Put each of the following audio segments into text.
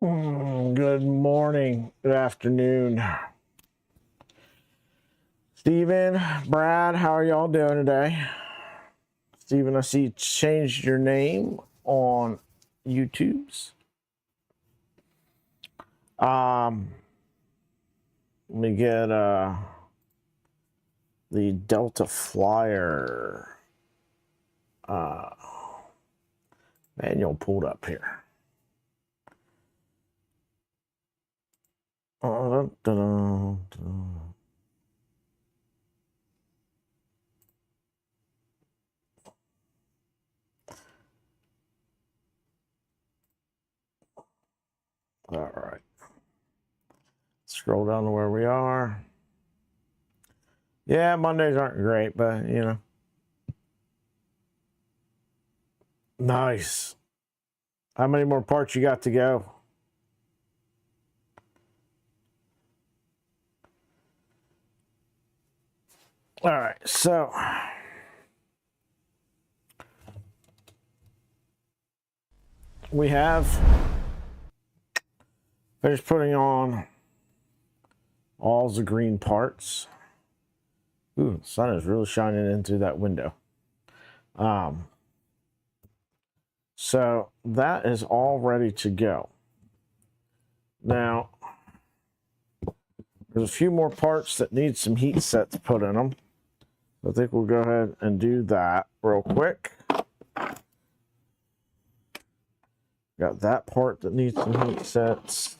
Good morning, good afternoon. Steven, Brad, how are y'all doing today? Steven, I see you changed your name on YouTube's. Let me get the Delta Flyer manual pulled up here. All right. Scroll down to where we are. Yeah, Mondays aren't great, but you know. Nice. How many more parts you got to go? All right, so we have finished putting on all the green parts. Ooh, the sun is really shining into that window. So that is all ready to go. Now, there's a few more parts that need some heat sets put in them. I think we'll go ahead and do that real quick. Got that part that needs some heat sets.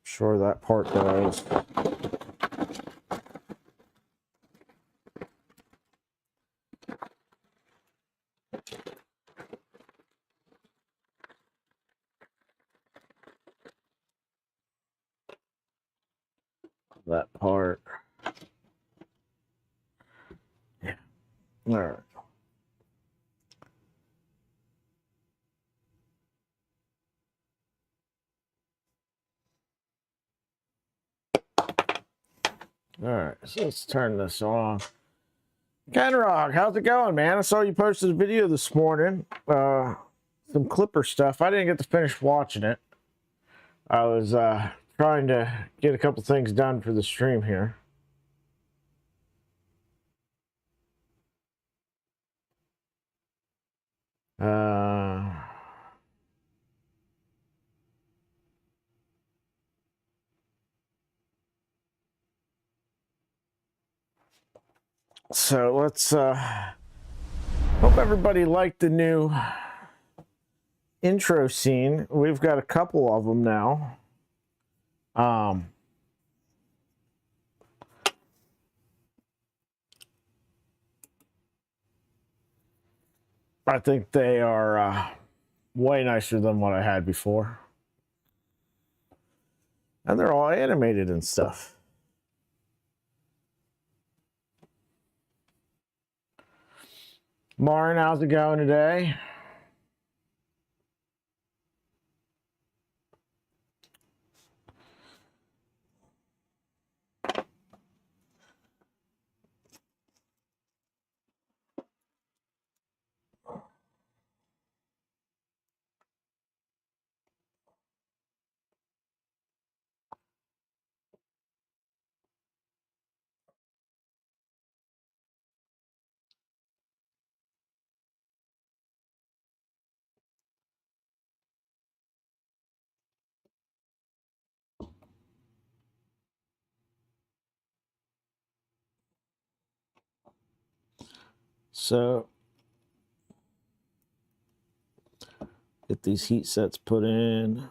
Sure that part does. That part. Yeah. All right. All right, so let's turn this off. Kenrock, how's it going, man? I saw you posted a video this morning. Some Clipper stuff. I didn't get to finish watching it. I was trying to get a couple things done for the stream here. So let's hope everybody liked the new intro scene. We've got a couple of them now. I think they are way nicer than what I had before. And they're all animated and stuff. Marin, how's it going today? So get these heat sets put in.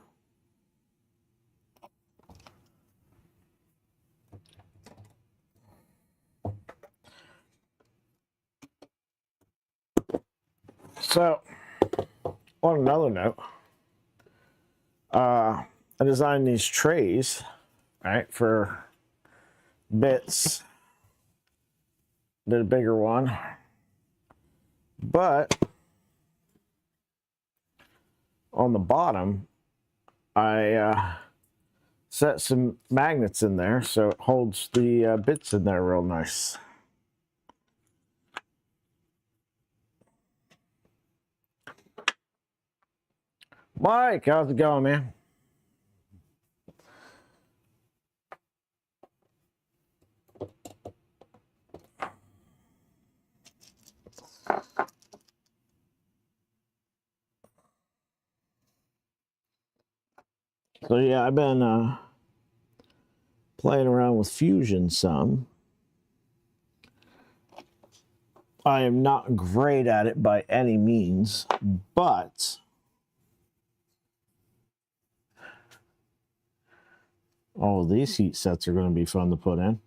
So on another note, I designed these trays, right, for bits. Did a bigger one, but on the bottom, I set some magnets in there so it holds the bits in there real nice. Mike, how's it going, man? So yeah, I've been playing around with Fusion some. I am not great at it by any means, but oh, these heat sets are going to be fun to put in.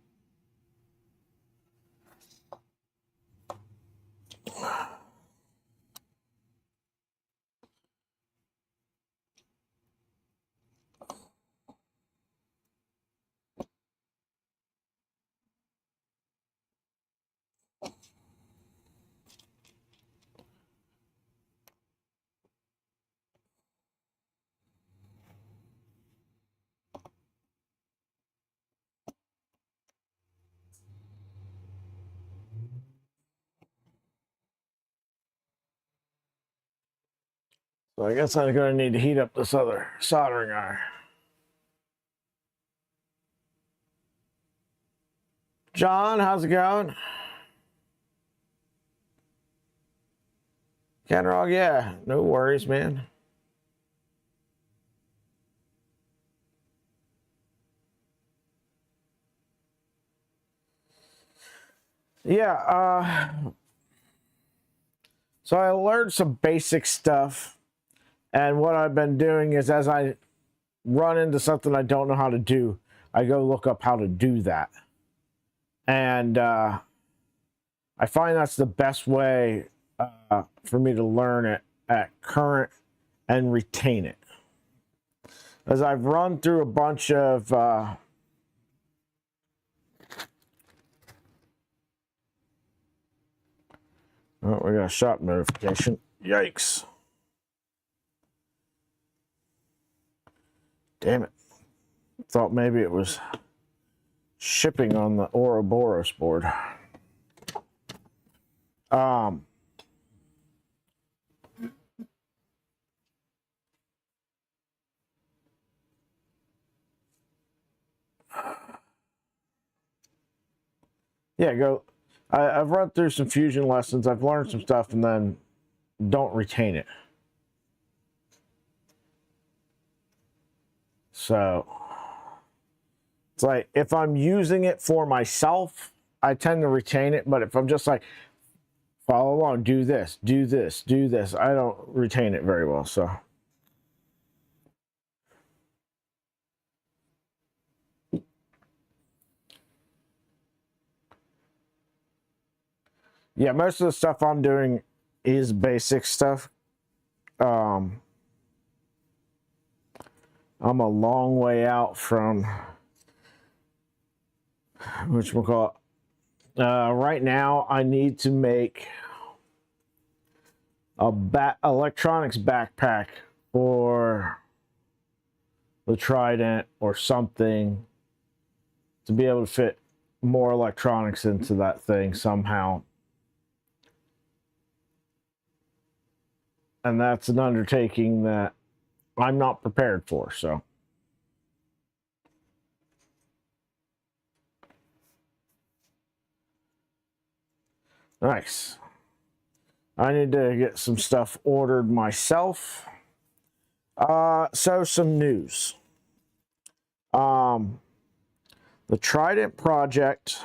So I guess I'm going to need to heat up this other soldering iron. John, how's it going? Kenrog, yeah, no worries, man. Yeah, so I learned some basic stuff, and what I've been doing is as I run into something I don't know how to do, I go look up how to do that. And I find that's the best way for me to learn it at current and retain it. As I've run through a bunch of oh, we got a shop notification. Yikes. Damn it. Thought maybe it was shipping on the Ouroboros board. Yeah, go. I've run through some Fusion lessons. I've learned some stuff and then don't retain it. So it's like if I'm using it for myself, I tend to retain it. But if I'm just like, follow along, do this, do this, do this, I don't retain it very well. So. Yeah, most of the stuff I'm doing is basic stuff. I'm a long way out from whatchamacallit. Right now, I need to make a electronics backpack for the Trident or something to be able to fit more electronics into that thing somehow. And that's an undertaking that I'm not prepared for, so. Nice. I need to get some stuff ordered myself. So some news. The Trident project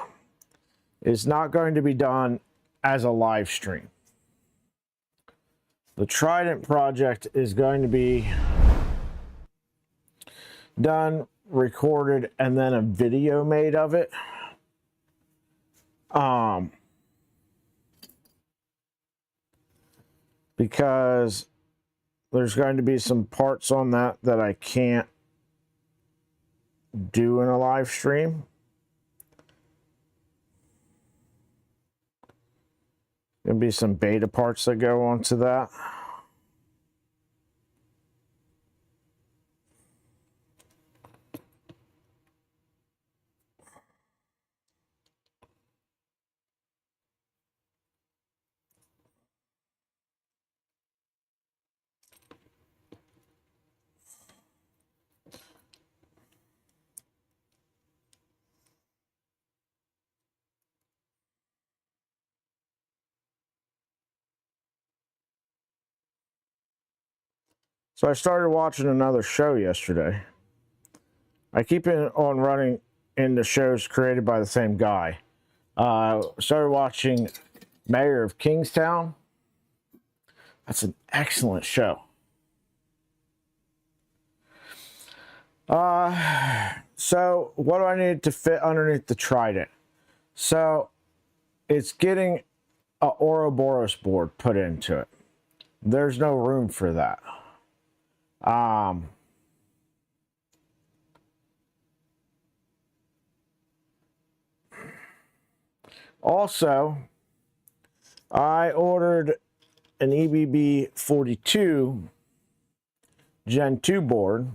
is not going to be done as a live stream. The Trident project is going to be done, recorded, and then a video made of it. Because there's going to be some parts on that that I can't do in a live stream. There'll be some beta parts that go onto that. So I started watching another show yesterday. I keep on running into shows created by the same guy. Started watching Mayor of Kingstown. That's an excellent show. So what do I need to fit underneath the Trident? So it's getting a Ouroboros board put into it. There's no room for that. Also, I ordered an EBB 42 Gen 2 board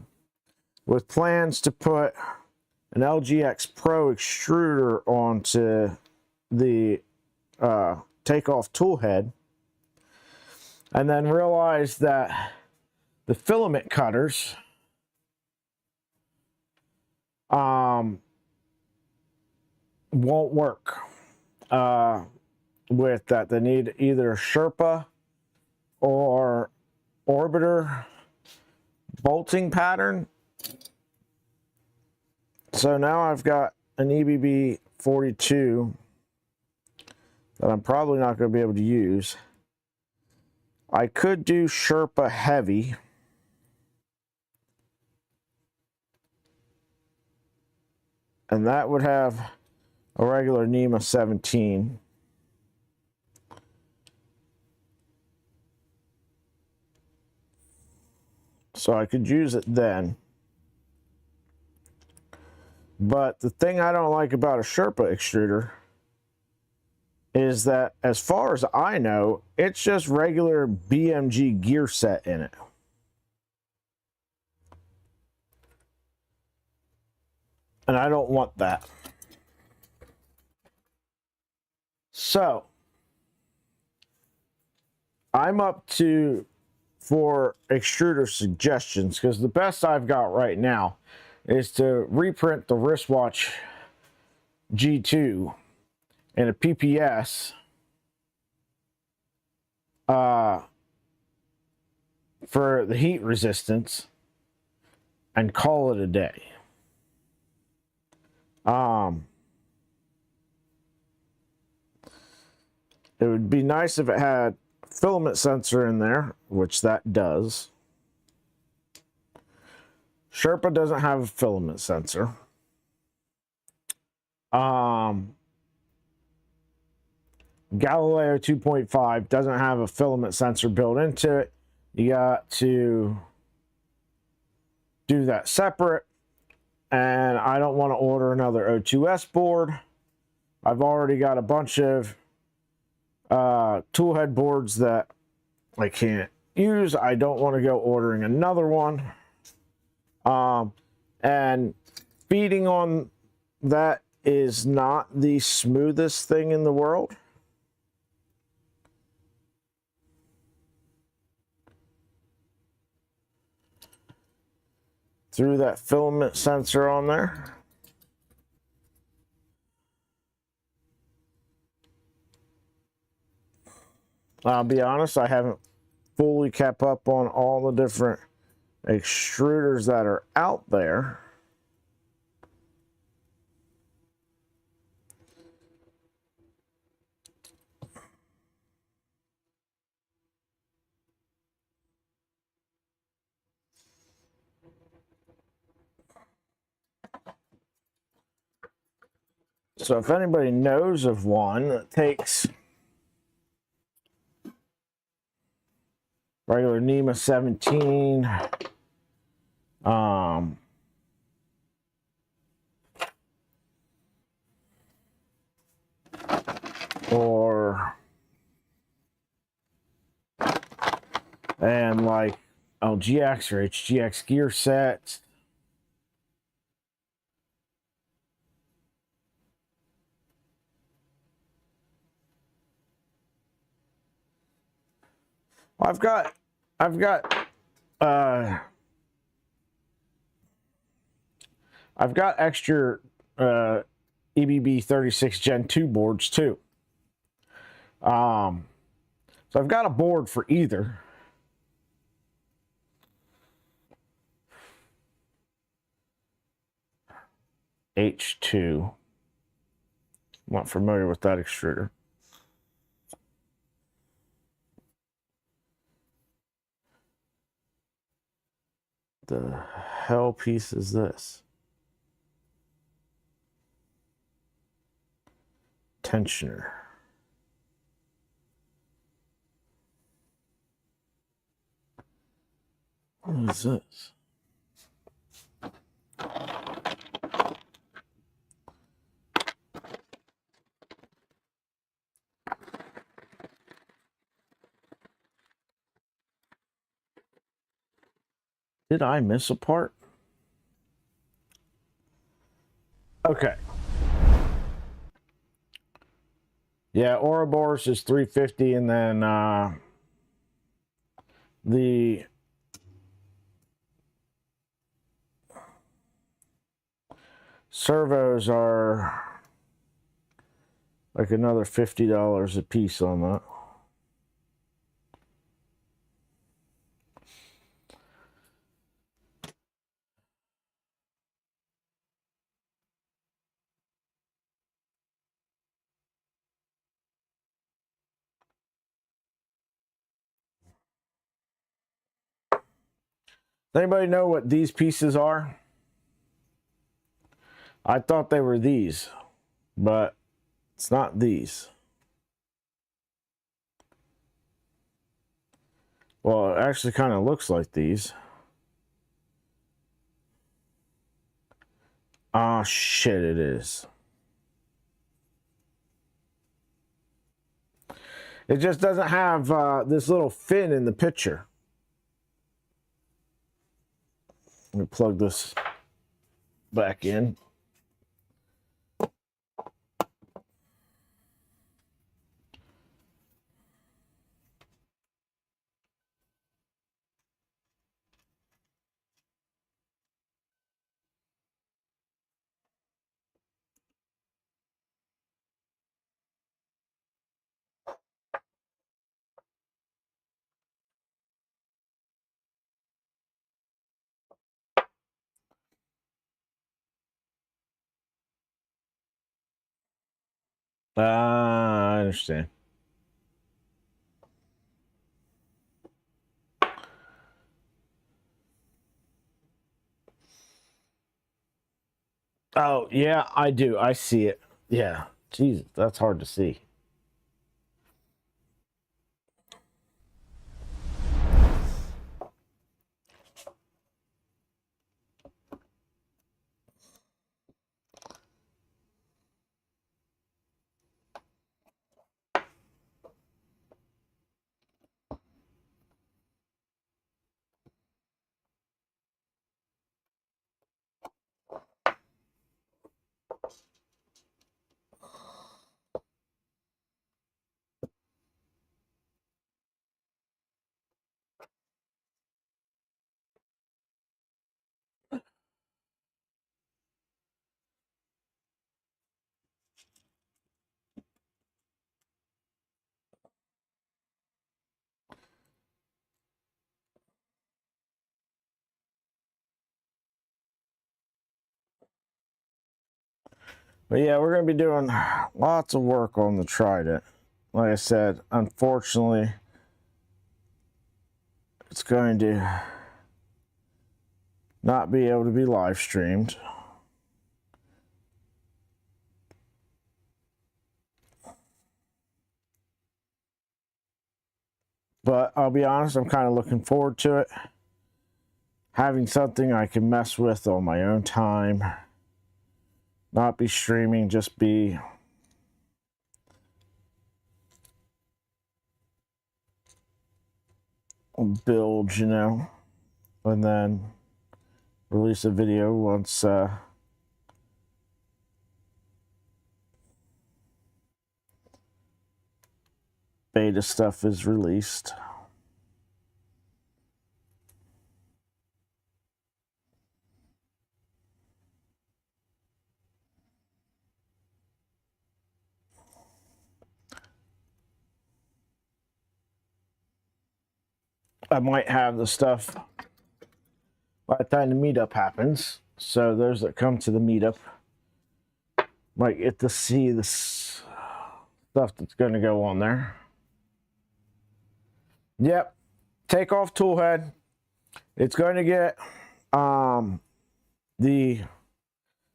with plans to put an LGX Pro extruder onto the takeoff tool head, and then realized that the filament cutters won't work with that. They need either Sherpa or Orbiter bolting pattern. So now I've got an EBB 42 that I'm probably not going to be able to use. I could do Sherpa heavy. And that would have a regular NEMA 17. So I could use it then. But the thing I don't like about a Sherpa extruder is that, as far as I know, it's just regular BMG gear set in it. And I don't want that. So I'm up for extruder suggestions, because the best I've got right now is to reprint the wristwatch G2 in a PPS for the heat resistance and call it a day. It would be nice if it had a filament sensor in there, which that does. Sherpa doesn't have a filament sensor. Galileo 2.5 doesn't have a filament sensor built into it. You got to do that separate. And I don't want to order another O2S board. I've already got a bunch of tool head boards that I can't use. I don't want to go ordering another one. And feeding on that is not the smoothest thing in the world. Threw that filament sensor on there. I'll be honest, I haven't fully kept up on all the different extruders that are out there. So if anybody knows of one that takes regular NEMA 17, and like LGX or HGX gear sets, I've got extra EBB 36 Gen 2 boards too. So I've got a board for either. H2. I'm not familiar with that extruder. The hell piece is this? Tensioner. What is this? Did I miss a part? Okay. Yeah, Ouroboros is 350, and then the servos are like another $50 a piece on that. Does anybody know what these pieces are? I thought they were these, but it's not these. Well, it actually kind of looks like these. Ah, shit, it is. It just doesn't have this little fin in the picture. Let me plug this back in. I understand. Oh, yeah, I do. I see it. Yeah. Jesus, that's hard to see. But yeah, we're going to be doing lots of work on the Trident. Like I said, unfortunately, it's going to not be able to be live streamed. But I'll be honest, I'm kind of looking forward to it. Having something I can mess with on my own time. Not be streaming, just be build, you know, and then release a video once beta stuff is released. I might have the stuff by the time the meetup happens. So those that come to the meetup Might get to see this stuff that's going to go on there. Yep. Takeoff tool head. It's going to get the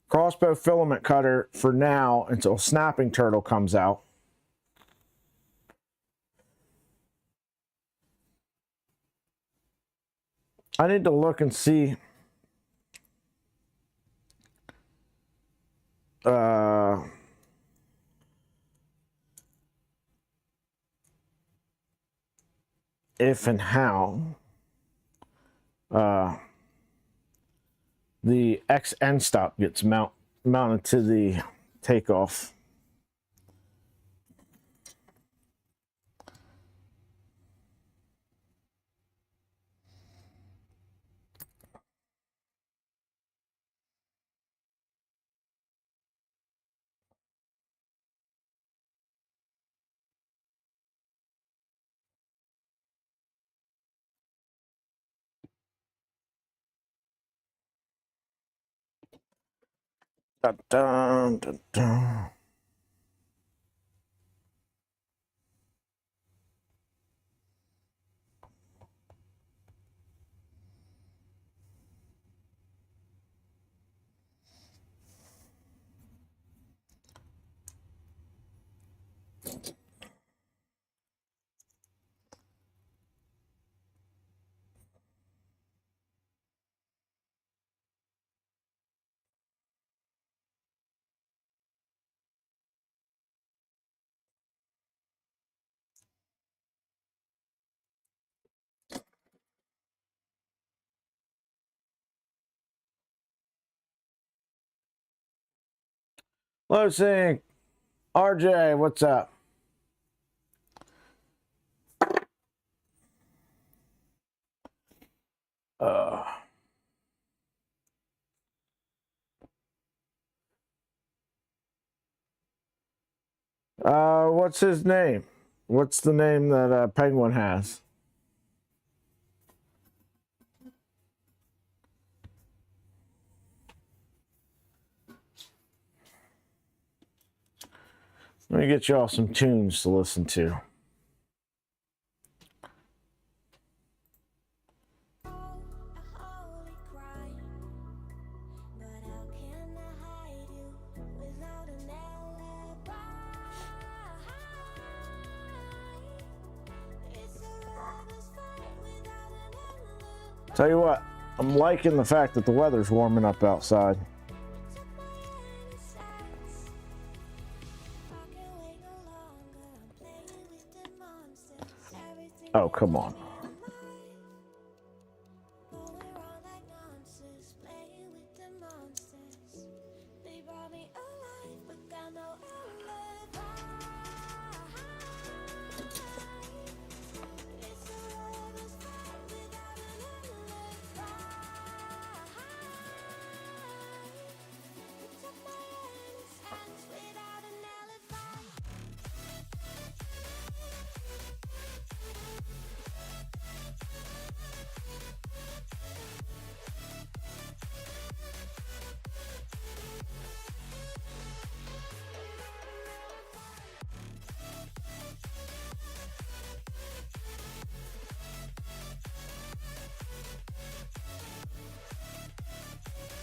crossbow filament cutter for now until snapping turtle comes out. I need to look and see if and how the X end stop gets mounted to the takeoff. Dun, dun, dun, dun. Low sync. RJ, what's up? What's his name? What's the name that Penguin has? Let me get y'all some tunes to listen to. Tell you what, I'm liking the fact that the weather's warming up outside. Oh, come on.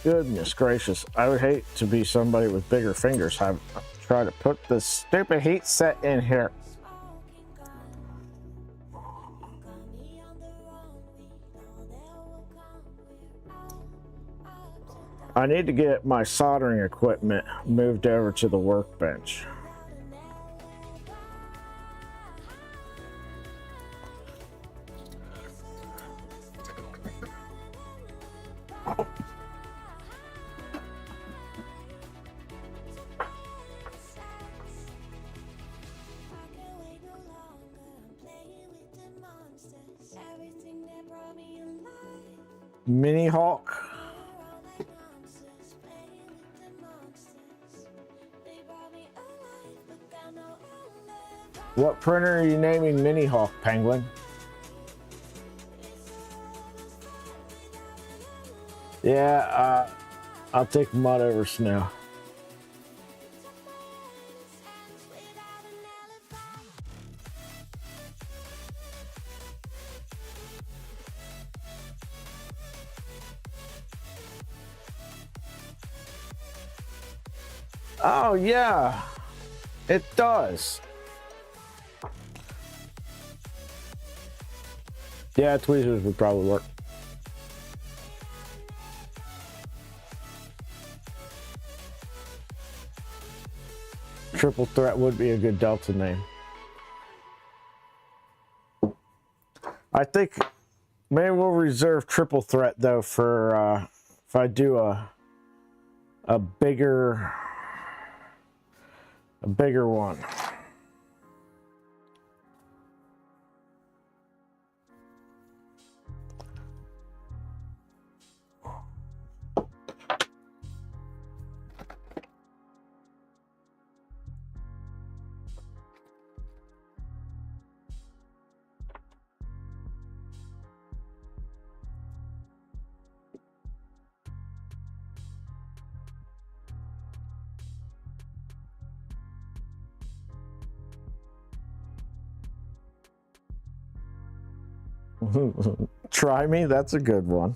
Goodness gracious, I would hate to be somebody with bigger fingers. Have try to put this stupid heat set in here. I need to get my soldering equipment moved over to the workbench. Mini Hawk. What printer are you naming Mini Hawk, Penguin? Yeah, I'll take mud over snow. Oh, yeah, it does. Yeah, tweezers would probably work. Triple Threat would be a good Delta name. I think maybe we'll reserve Triple Threat though for if I do a bigger one. Try me, that's a good one.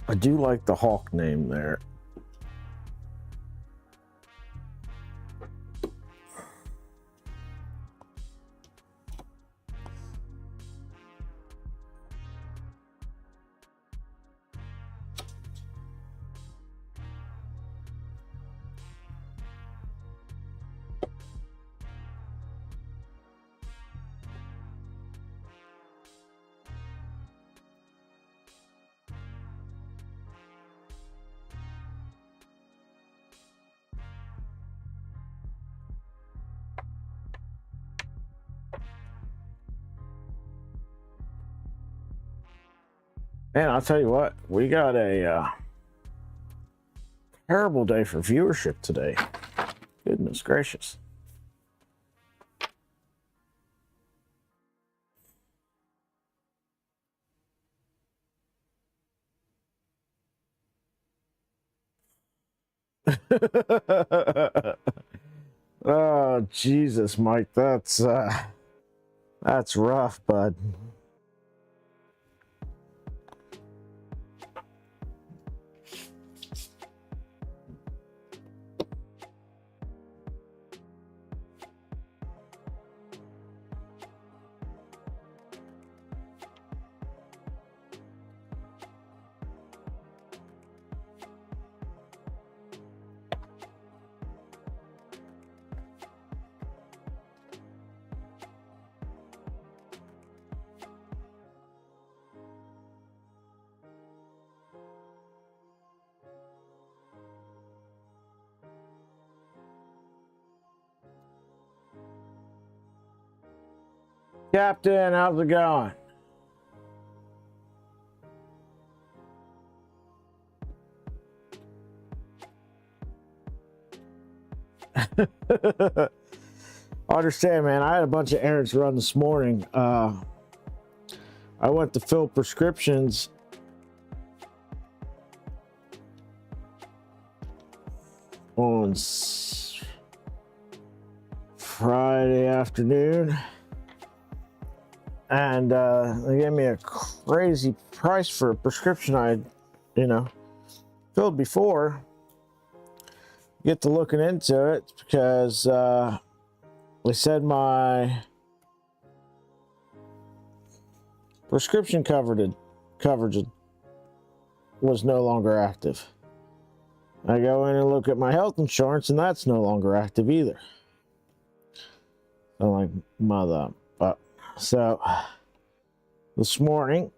I do like the Hawk name there. Man, I'll tell you what, we got a terrible day for viewership today. Goodness gracious. Oh, Jesus, Mike, that's rough, bud. Captain, how's it going? I understand, man. I had a bunch of errands to run this morning. I went to fill prescriptions on Friday afternoon, and they gave me a crazy price for a prescription I had, filled before. Get to looking into it because they said my prescription coverage was no longer active. I go in and look at my health insurance, and that's no longer active either. I'm like, mother. So this morning,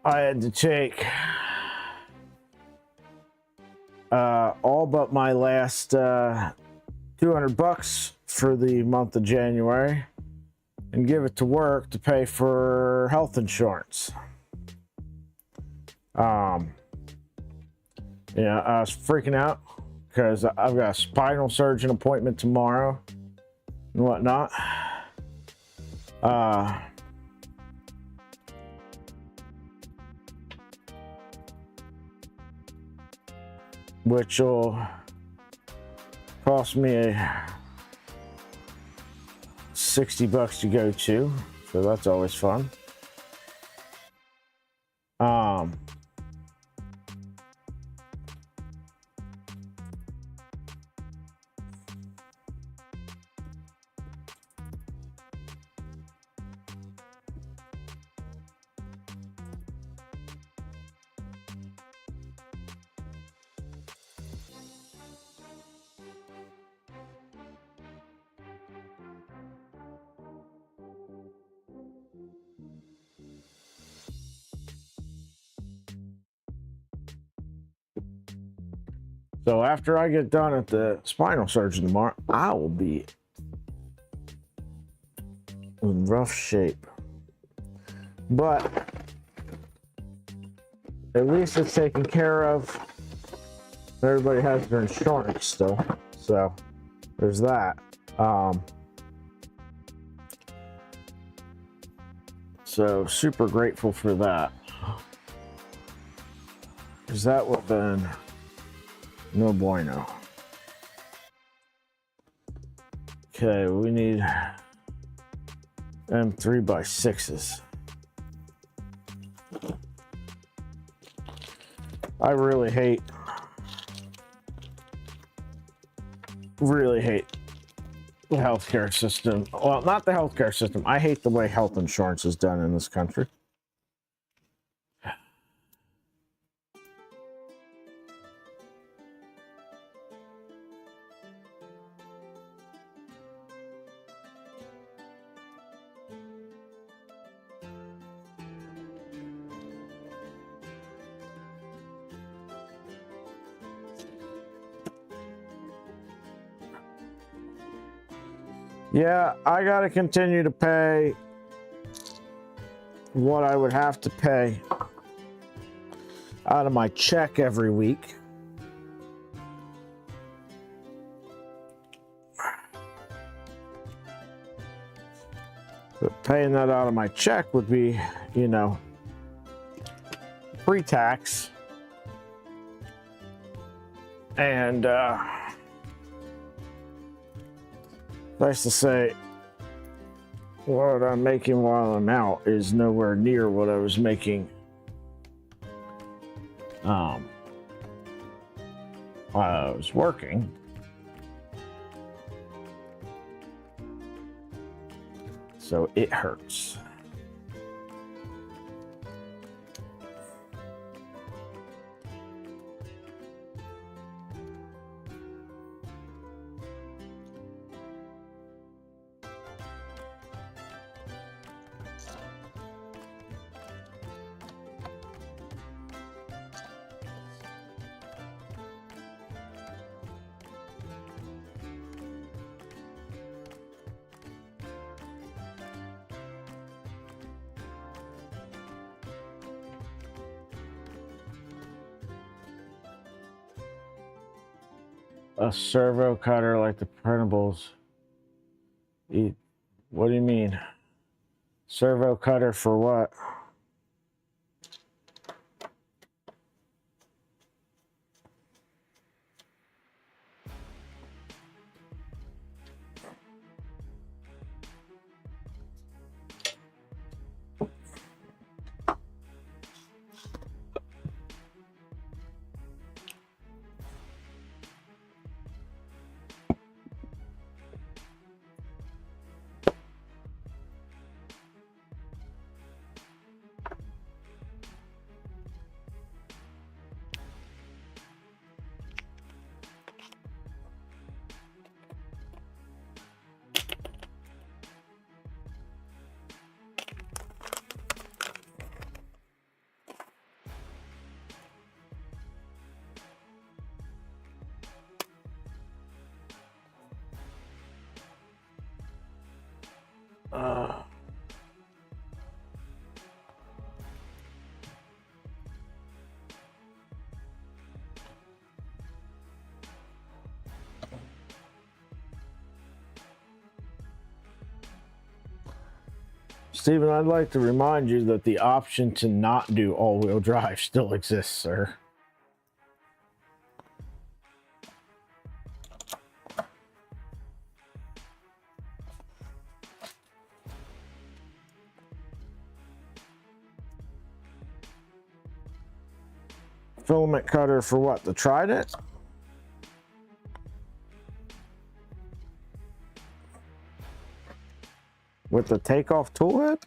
I had to take all but my last $200 for the month of January and give it to work to pay for health insurance. I was freaking out because I've got a spinal surgeon appointment tomorrow and whatnot. Which will cost me $60 to go to, so that's always fun. So after I get done at the spinal surgeon tomorrow, I will be in rough shape. But at least it's taken care of. Everybody has their insurance still, so there's that. So super grateful for that, because that would have been no bueno. Okay, we need M3x6s. I really hate the healthcare system. Well, not the healthcare system. I hate the way health insurance is done in this country. Yeah, I gotta continue to pay what I would have to pay out of my check every week. But paying that out of my check would be, you know, pre-tax. And nice to say, what I'm making while I'm out is nowhere near what I was making while I was working. So it hurts. A servo cutter like the printables. What do you mean? Servo cutter for what? Stephen, I'd like to remind you that the option to not do all-wheel drive still exists, sir. filament cutter for what? The Trident? With the takeoff tool head?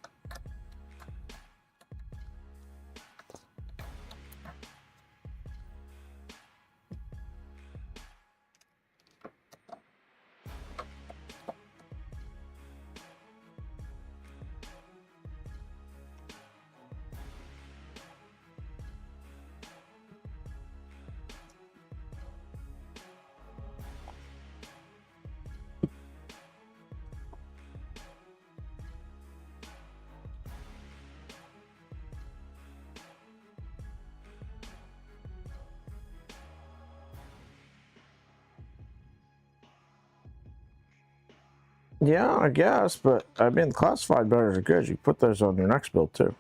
Yeah, I guess, but I mean, classified bearers are good. You put those on your next build too.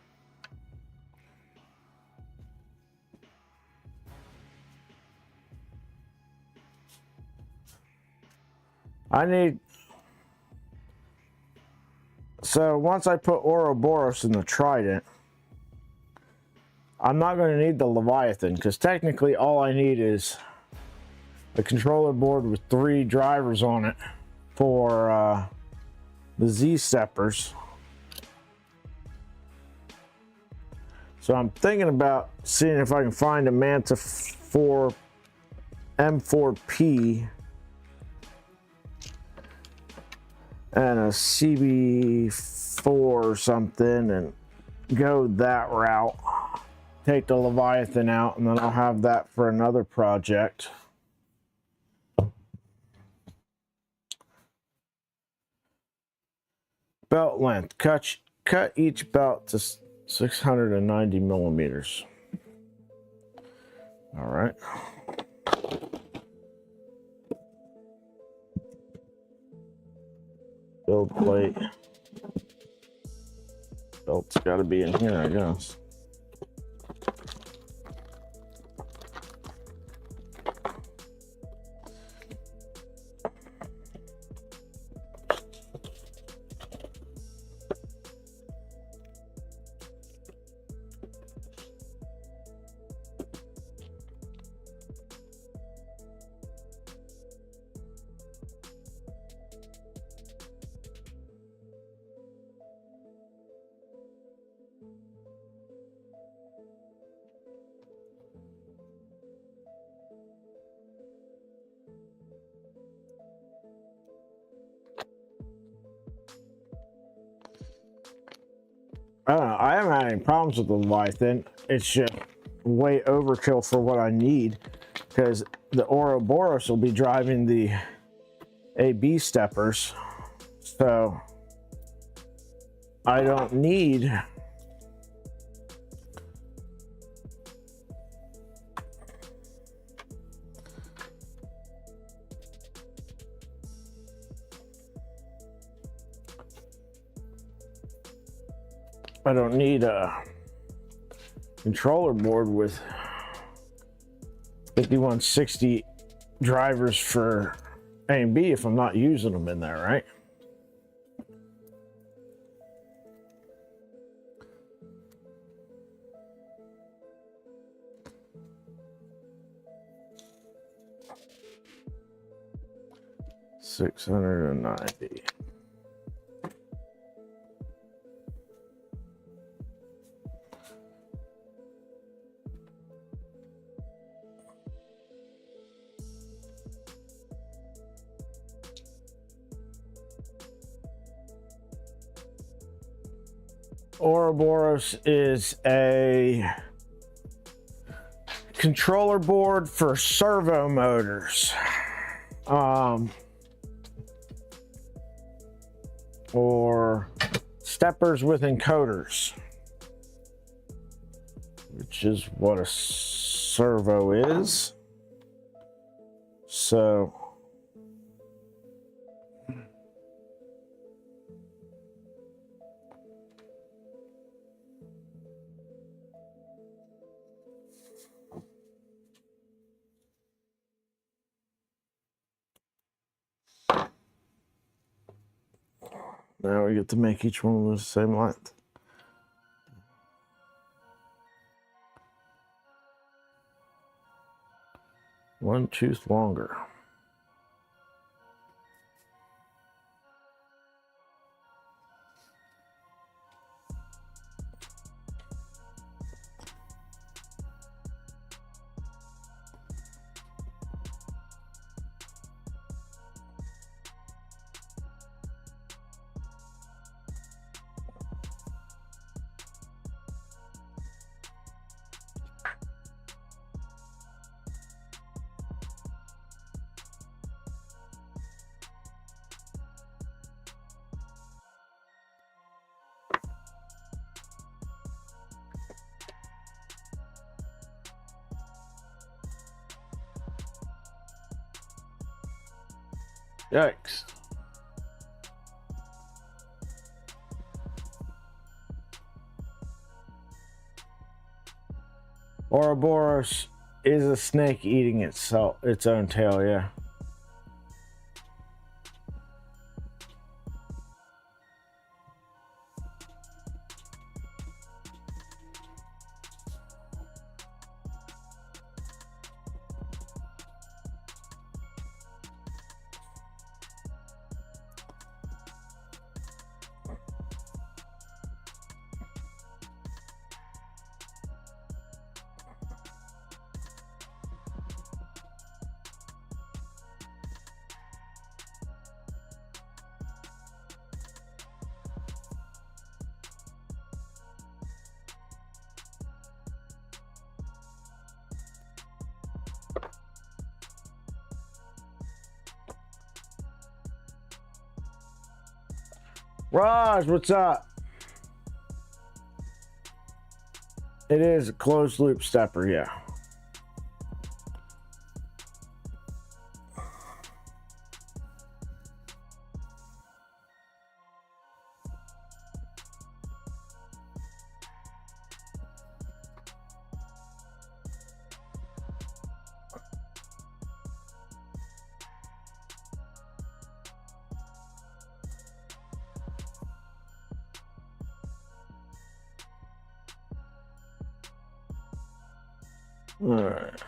I need... So once I put Ouroboros in the Trident, I'm not going to need the Leviathan, because technically all I need is a controller board with 3 drivers on it for the Z-steppers. So I'm thinking about seeing if I can find a Manta 4 M4P and a CB4 or something and go that route. Take the Leviathan out, and then I'll have that for another project. Belt length. Cut each belt to 690 millimeters. All right. Build plate. Belt's got to be in here, I guess. I don't know. I haven't had any problems with the Leviathan. It's just way overkill for what I need, because the Ouroboros will be driving the AB steppers. So I don't need a controller board with 5160 drivers for A and B if I'm not using them in there, right? $690. Ouroboros is a controller board for servo motors, or steppers with encoders, which is what a servo is. So now we get to make each one of those the same length. 1 tooth longer. Yikes. Ouroboros is a snake eating its own tail, yeah. Raj, what's up? It is a closed loop stepper, yeah. All right.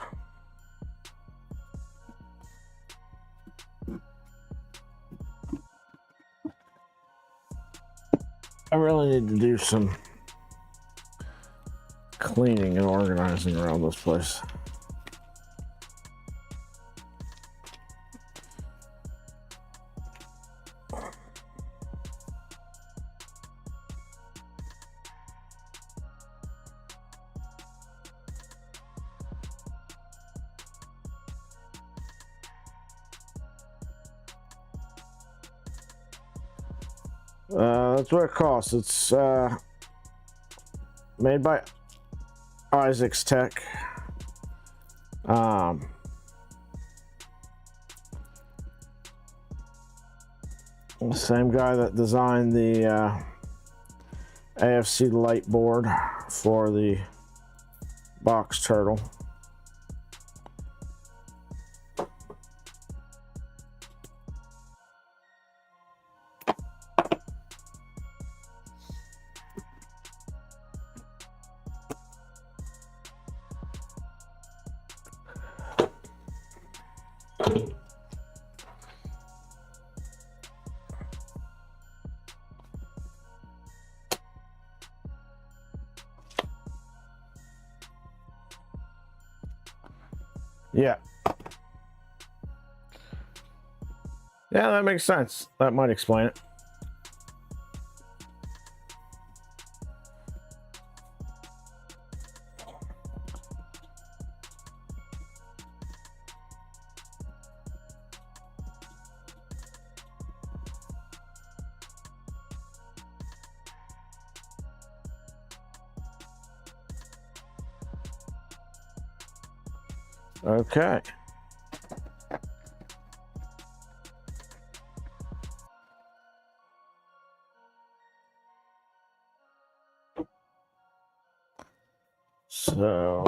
I really need to do some cleaning and organizing around this place. That's what it costs. It's made by Isaac's Tech. The same guy that designed the AFC light board for the box turtle. Yeah. Yeah, that makes sense. That might explain it. Okay. So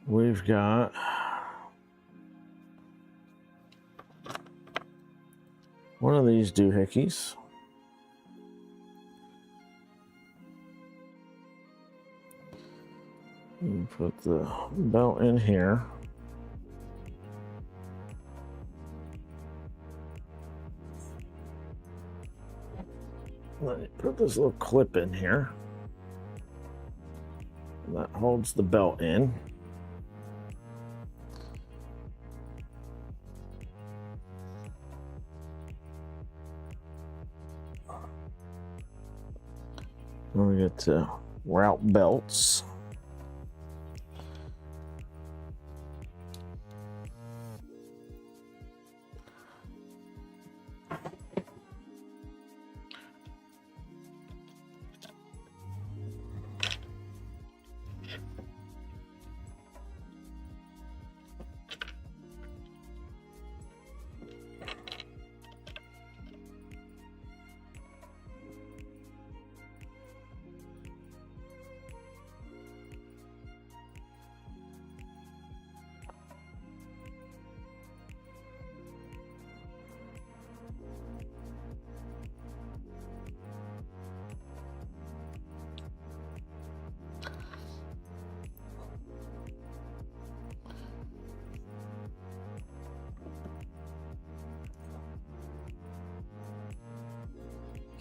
we've got one of these doohickeys. Put the belt in here. Let me put this little clip in here. And that holds the belt in. Then we get to route belts.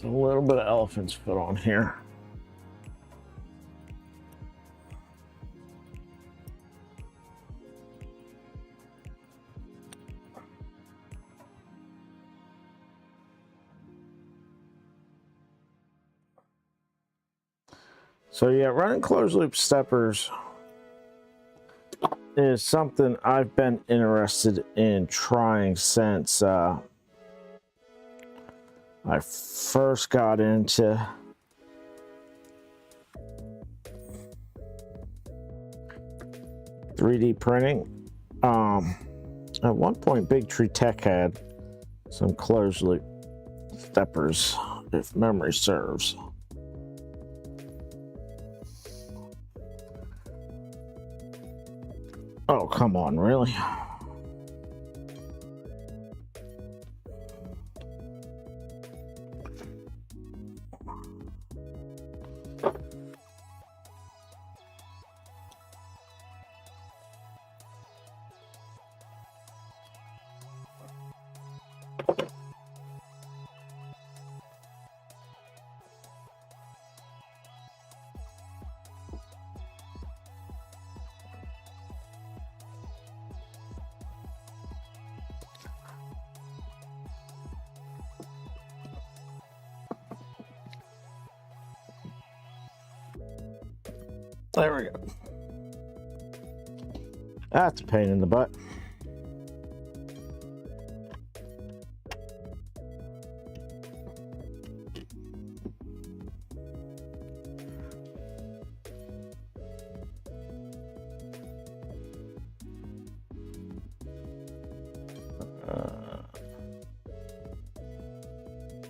A little bit of elephant's foot on here. So yeah, running closed loop steppers is something I've been interested in trying since I first got into .3D printing. At one point, Big Tree Tech had some closed loop steppers, if memory serves. Oh, come on, really? There we go. That's a pain in the butt.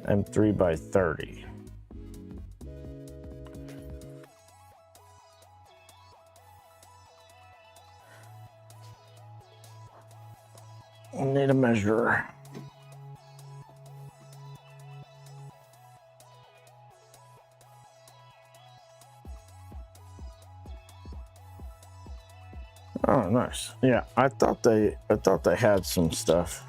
M3 by 30. Need a measurer. Oh, nice. Yeah, I thought they had some stuff.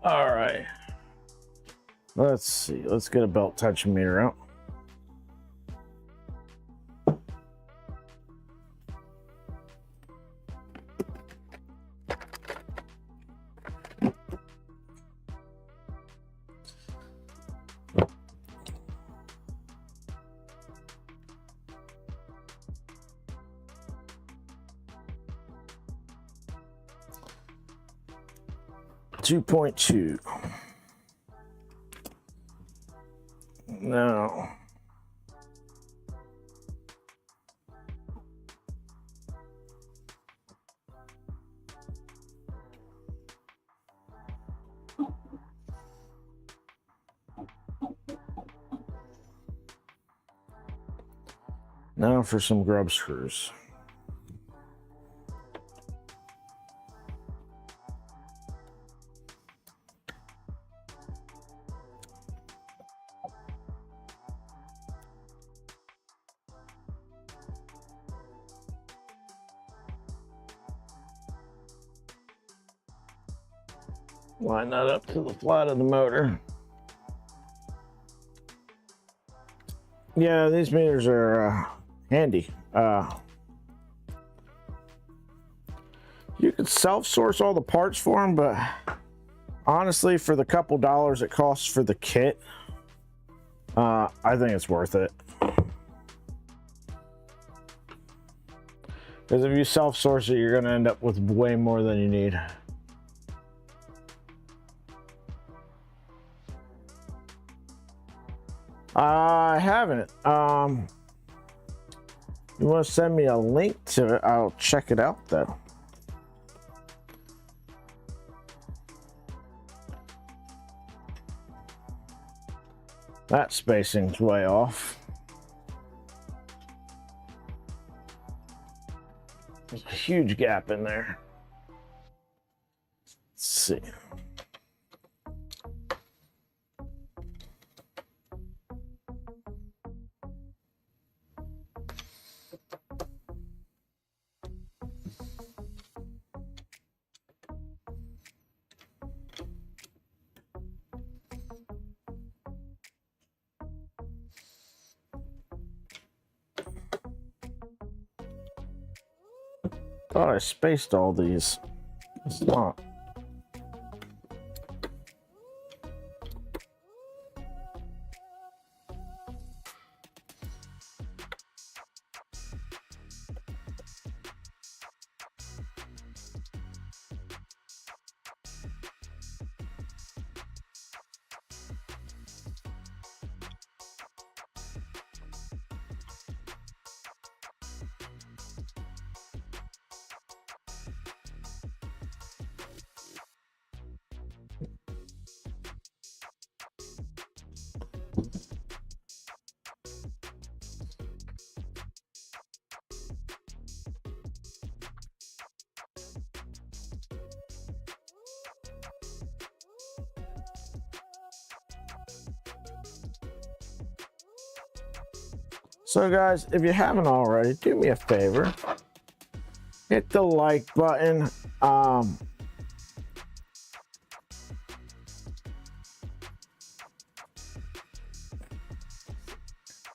All right. Let's see. Let's get a belt tension meter out. .2. No. Now for some grub screws. Line that up to the flat of the motor. Yeah, these meters are handy. You could self-source all the parts for them, but honestly, for the couple dollars it costs for the kit, I think it's worth it. Because if you self-source it, you're going to end up with way more than you need. I haven't. You want to send me a link to it? I'll check it out though. That spacing's way off. There's a huge gap in there. Let's see. Thought I spaced all these. It's not. So guys, if you haven't already, do me a favor. Hit the like button. The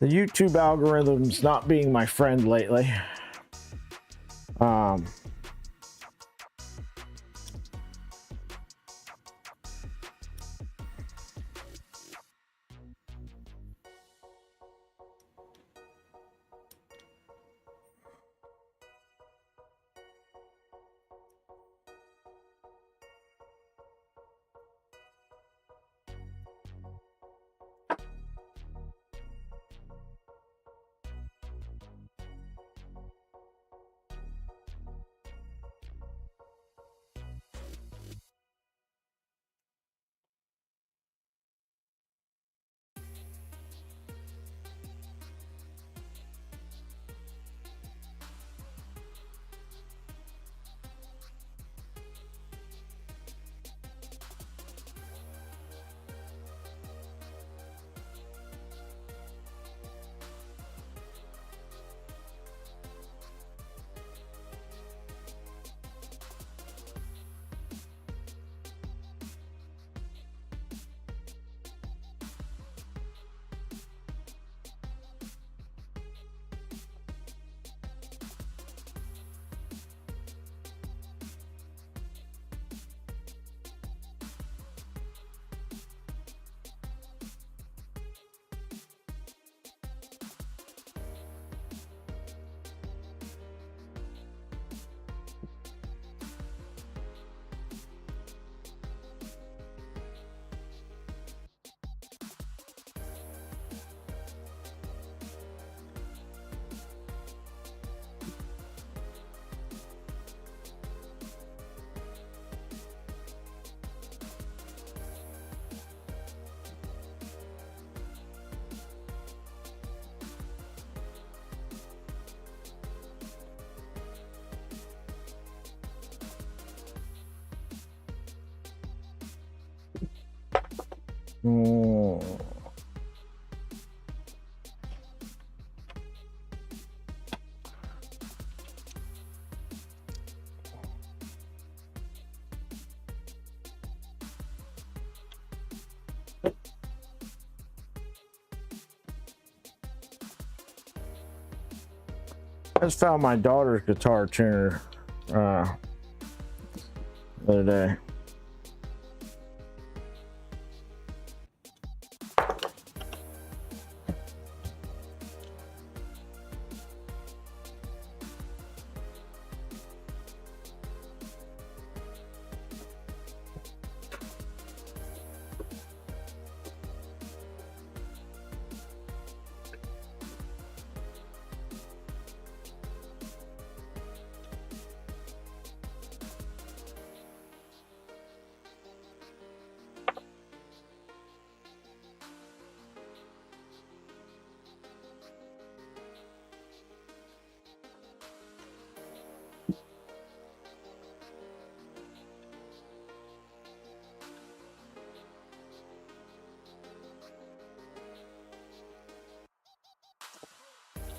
YouTube algorithm's not being my friend lately. Mm. I just found my daughter's guitar tuner the other day.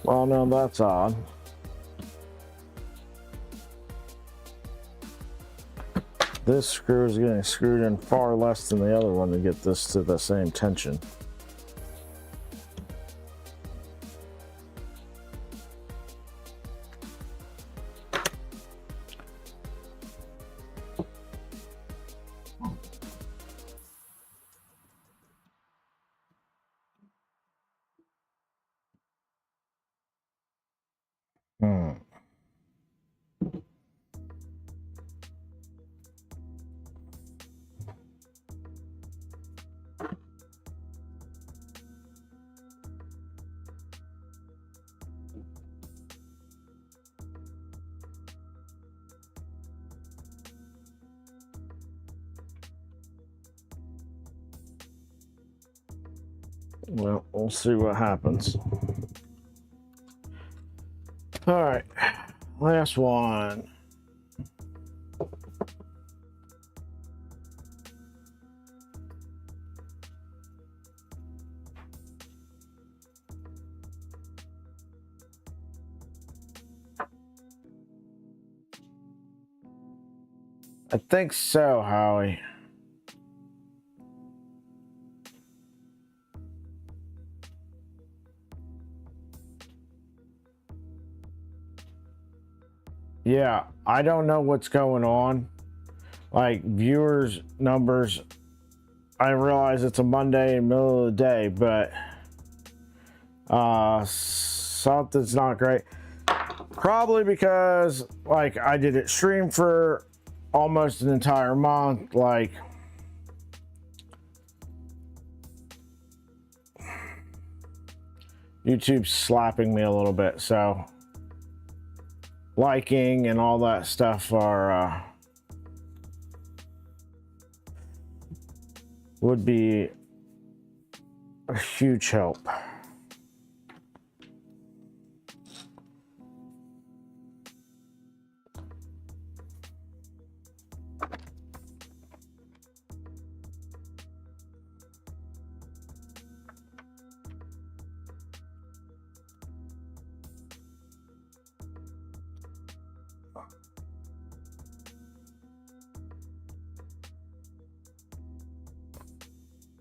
Well, no, that's odd. This screw is getting screwed in far less than the other one to get this to the same tension. Hmm. Well, we'll see what happens. All right, last one. I think so, Howie. Yeah, I don't know what's going on. Like, viewers numbers, I realize it's a Monday in the middle of the day, but something's not great. Probably because, like, I did it stream for almost an entire month. Like, YouTube's slapping me a little bit, so liking and all that stuff are would be a huge help.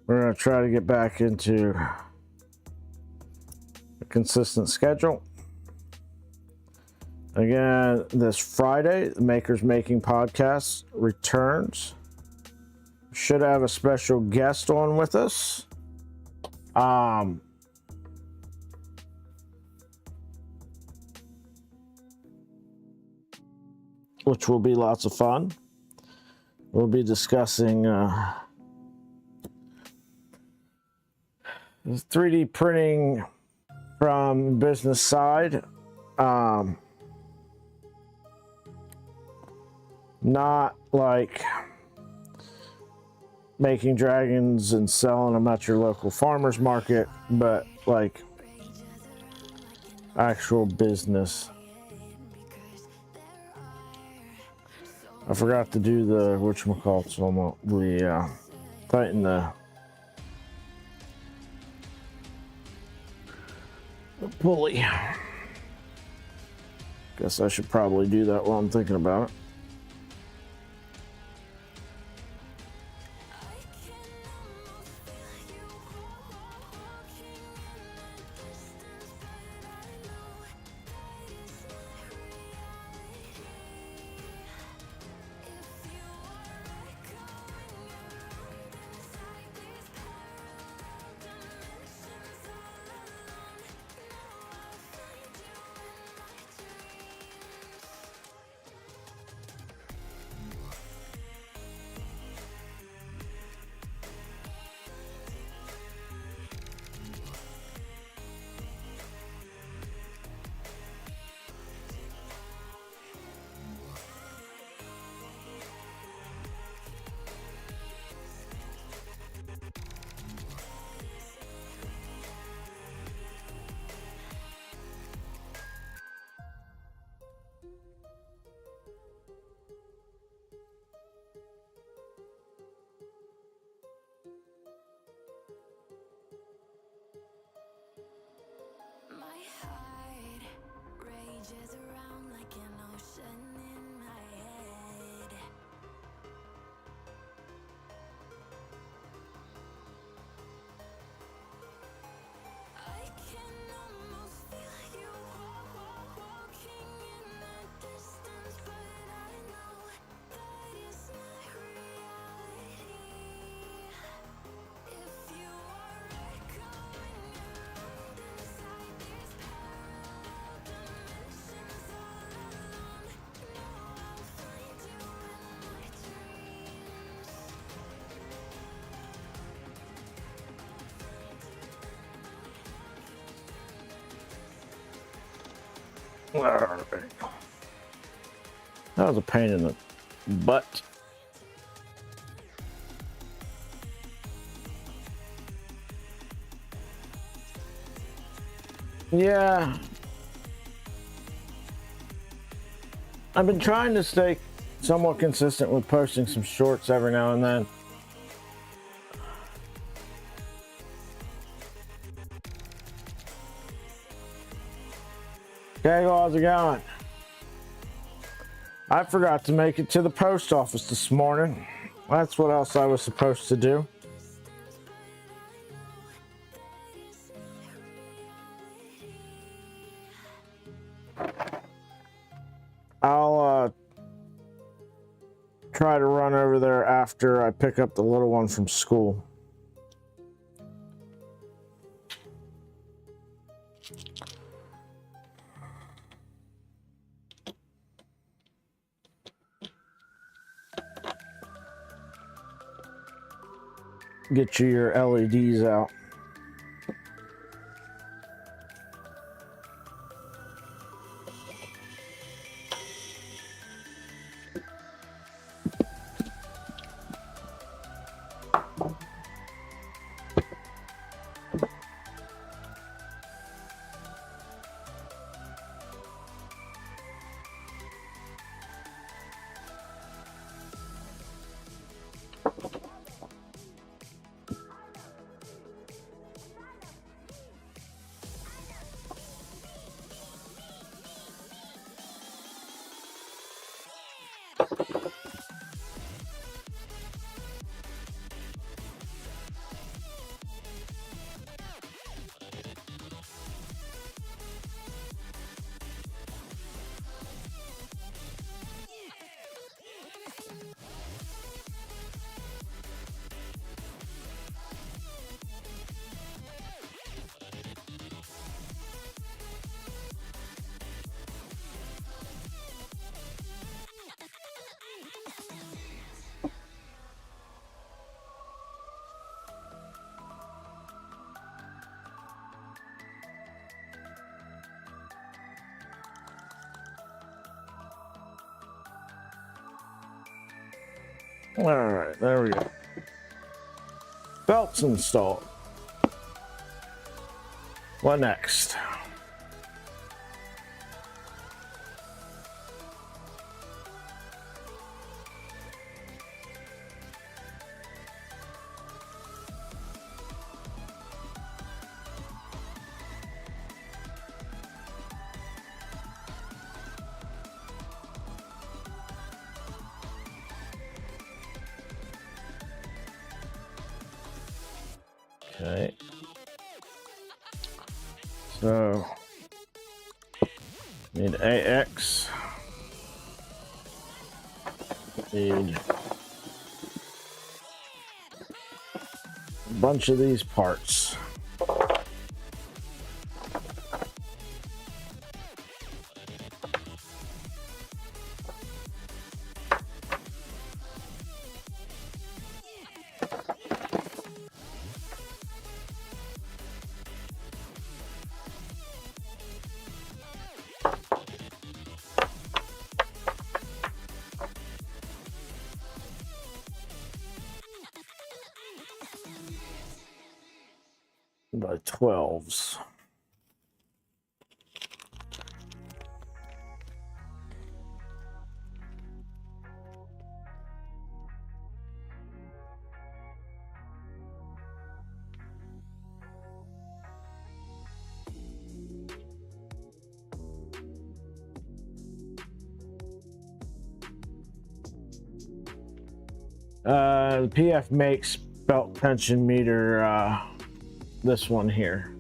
We're going to try to get back into a consistent schedule. Again, this Friday, the Makers Making Podcast returns. Should have a special guest on with us. Which will be lots of fun. We'll be discussing 3D printing from business side. Not like making dragons and selling them at your local farmer's market, but like actual business. I forgot to do the whatchamacallit, so we tighten the pulley. Guess I should probably do that while I'm thinking about it. Alright. That was a pain in the butt. Yeah. I've been trying to stay somewhat consistent with posting some shorts every now and then. Okay, how's it going? I forgot to make it to the post office this morning. That's what else I was supposed to do. I'll try to run over there after I pick up the little one from school. Get you your LEDs out. All right, there we go. Belts installed. What next? Okay. So need AX. Need a bunch of these parts. By 12s. The PF makes belt tension meter, this one here.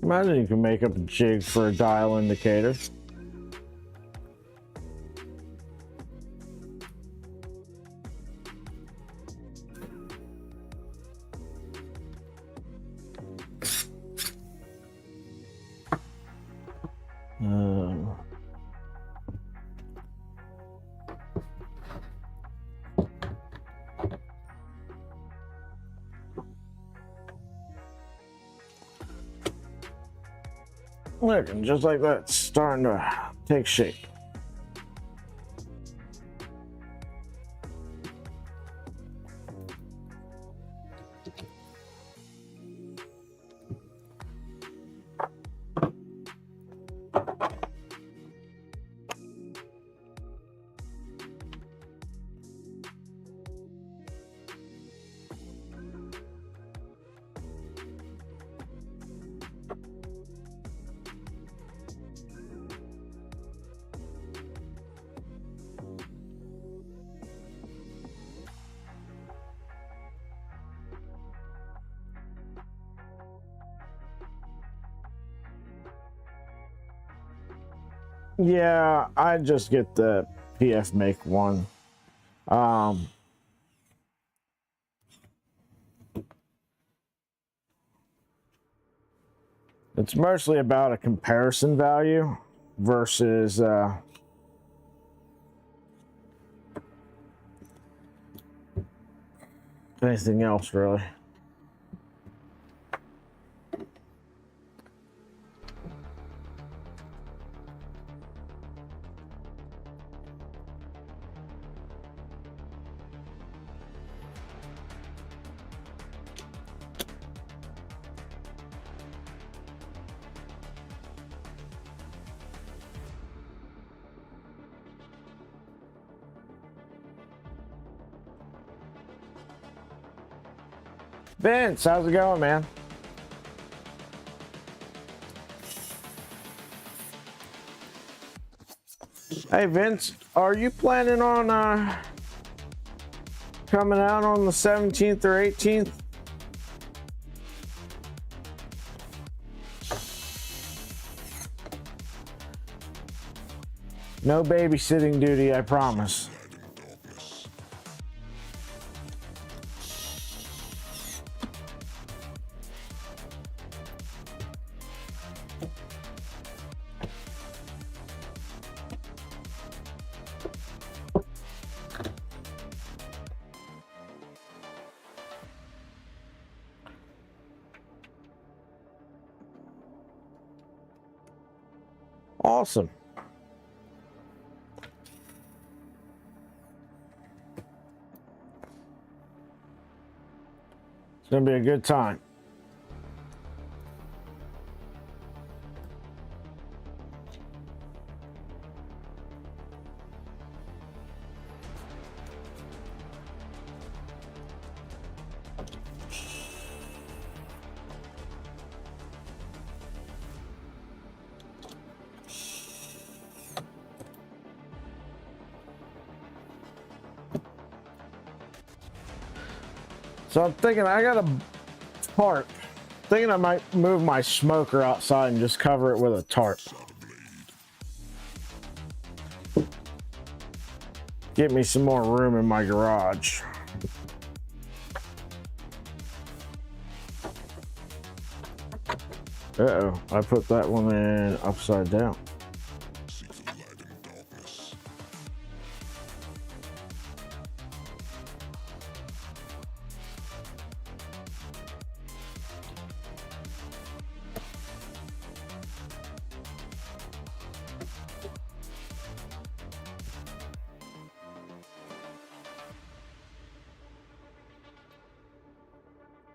Imagine you can make up a jig for a dial indicator. Look, and just like that, it's starting to take shape. Yeah, I just get the PF make one. It's mostly about a comparison value versus anything else, really. Vince, how's it going, man? Hey, Vince, are you planning on coming out on the 17th or 18th? No babysitting duty, I promise. awesome. It's gonna be a good time. So I'm thinking I got a tarp. Thinking I might move my smoker outside and just cover it with a tarp. Get me some more room in my garage. Uh-oh, I put that one in upside down.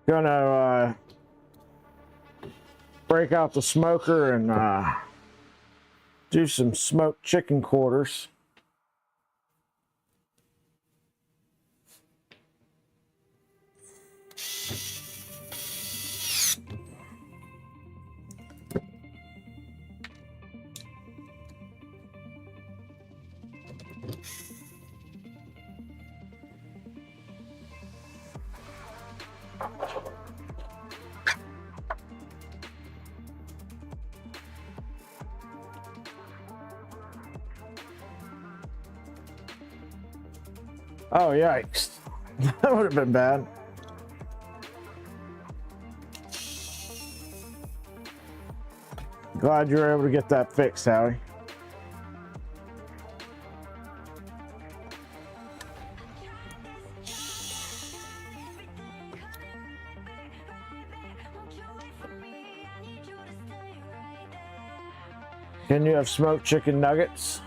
Gonna break out the smoker and do some smoked chicken quarters. Oh, yikes. That would have been bad. Glad you were able to get that fixed, Howie. Can you have smoked chicken nuggets?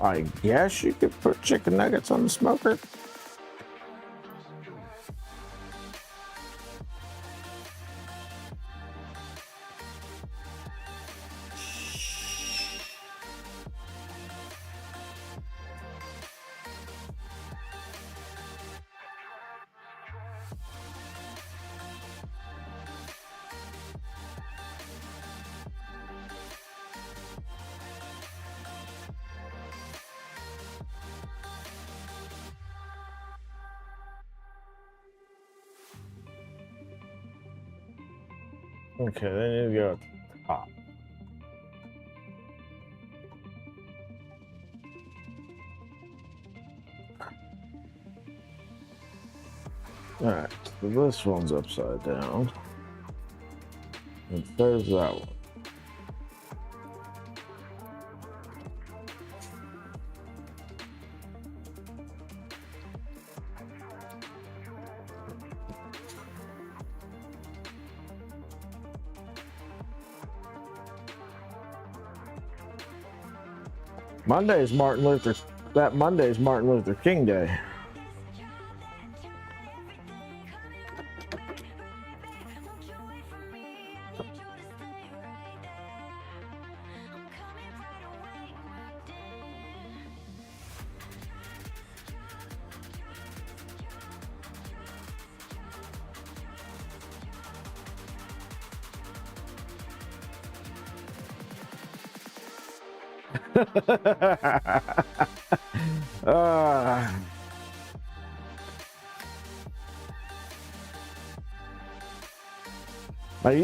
I guess you could put chicken nuggets on the smoker. Okay, they need to go at the top. Alright, so this one's upside down. And there's that one. Monday's Martin Luther. That Monday's Martin Luther King Day.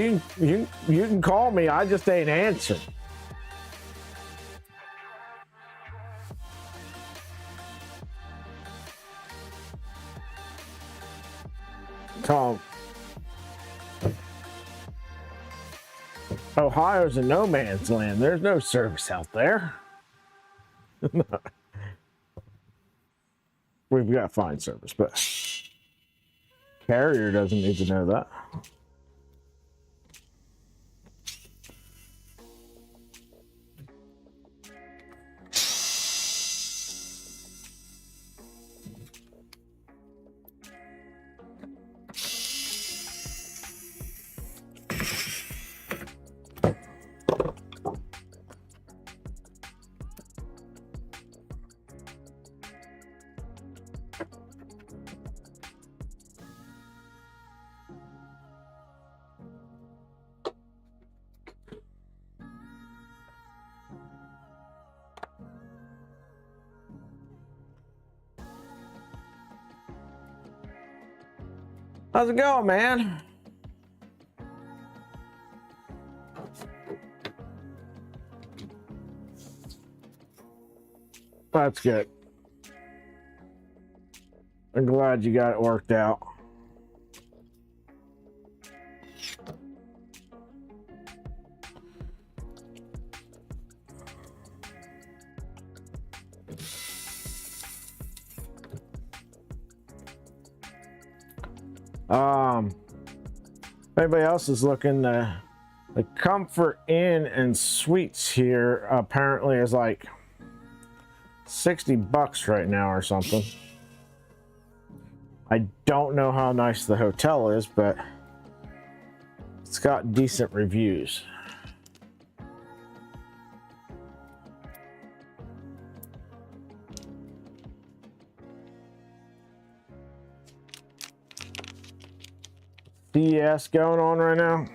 You can call me. I just ain't answering. Tom, Ohio's a no man's land. There's no service out there. we've got fine service, but carrier doesn't need to know that. How's it going, man? That's good. I'm glad you got it worked out. If anybody else is looking, the Comfort Inn and Suites here apparently is like $60 right now or something. I don't know how nice the hotel is, but it's got decent reviews. CES going on right now.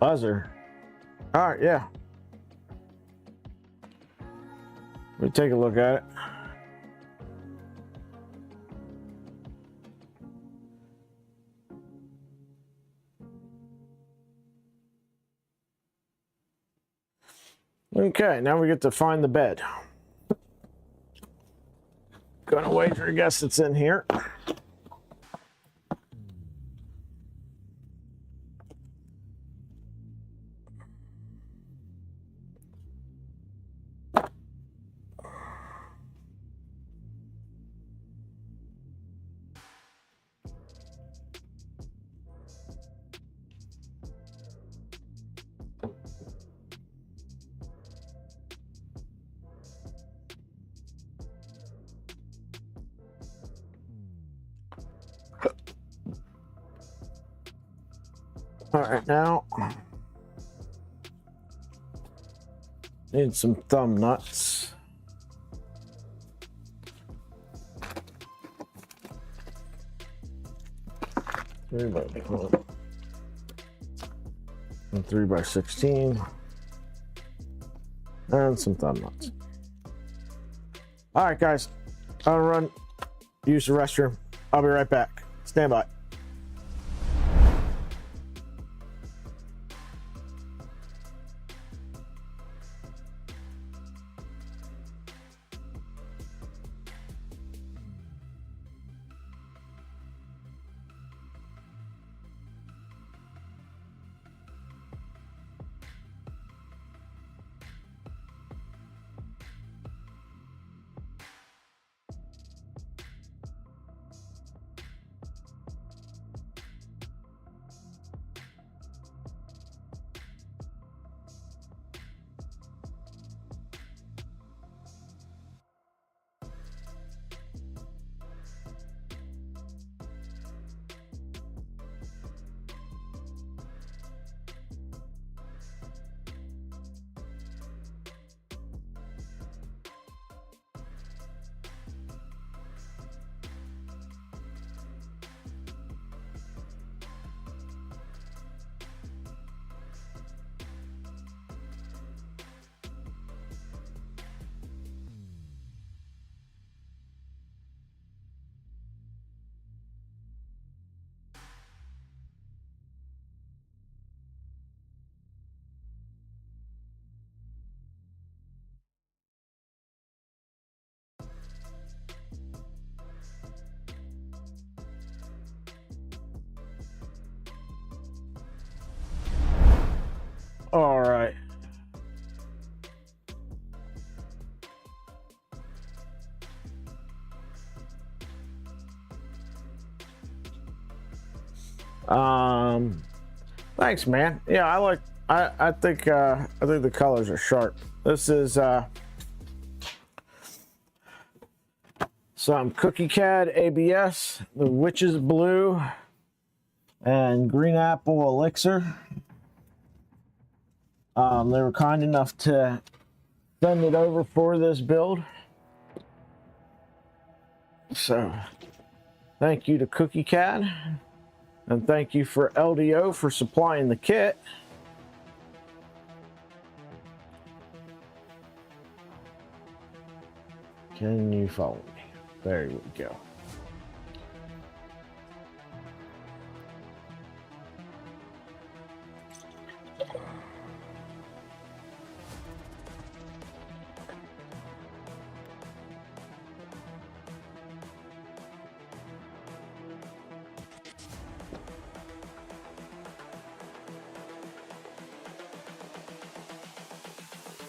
Buzzer. All right, yeah. Let me take a look at it. Okay, now we get to find the bed. Gonna wager a guess it's in here. All right, now need some thumb nuts. And 3x16 and some thumb nuts. All right, guys, I'll run, use the restroom. I'll be right back. Stand by. Thanks, man. Yeah, I think the colors are sharp. This is some Cookie Cad ABS, the Witch's Blue, and Green Apple Elixir. They were kind enough to send it over for this build. So, thank you to Cookie Cad, and thank you for LDO for supplying the kit. Can you follow me? There we go.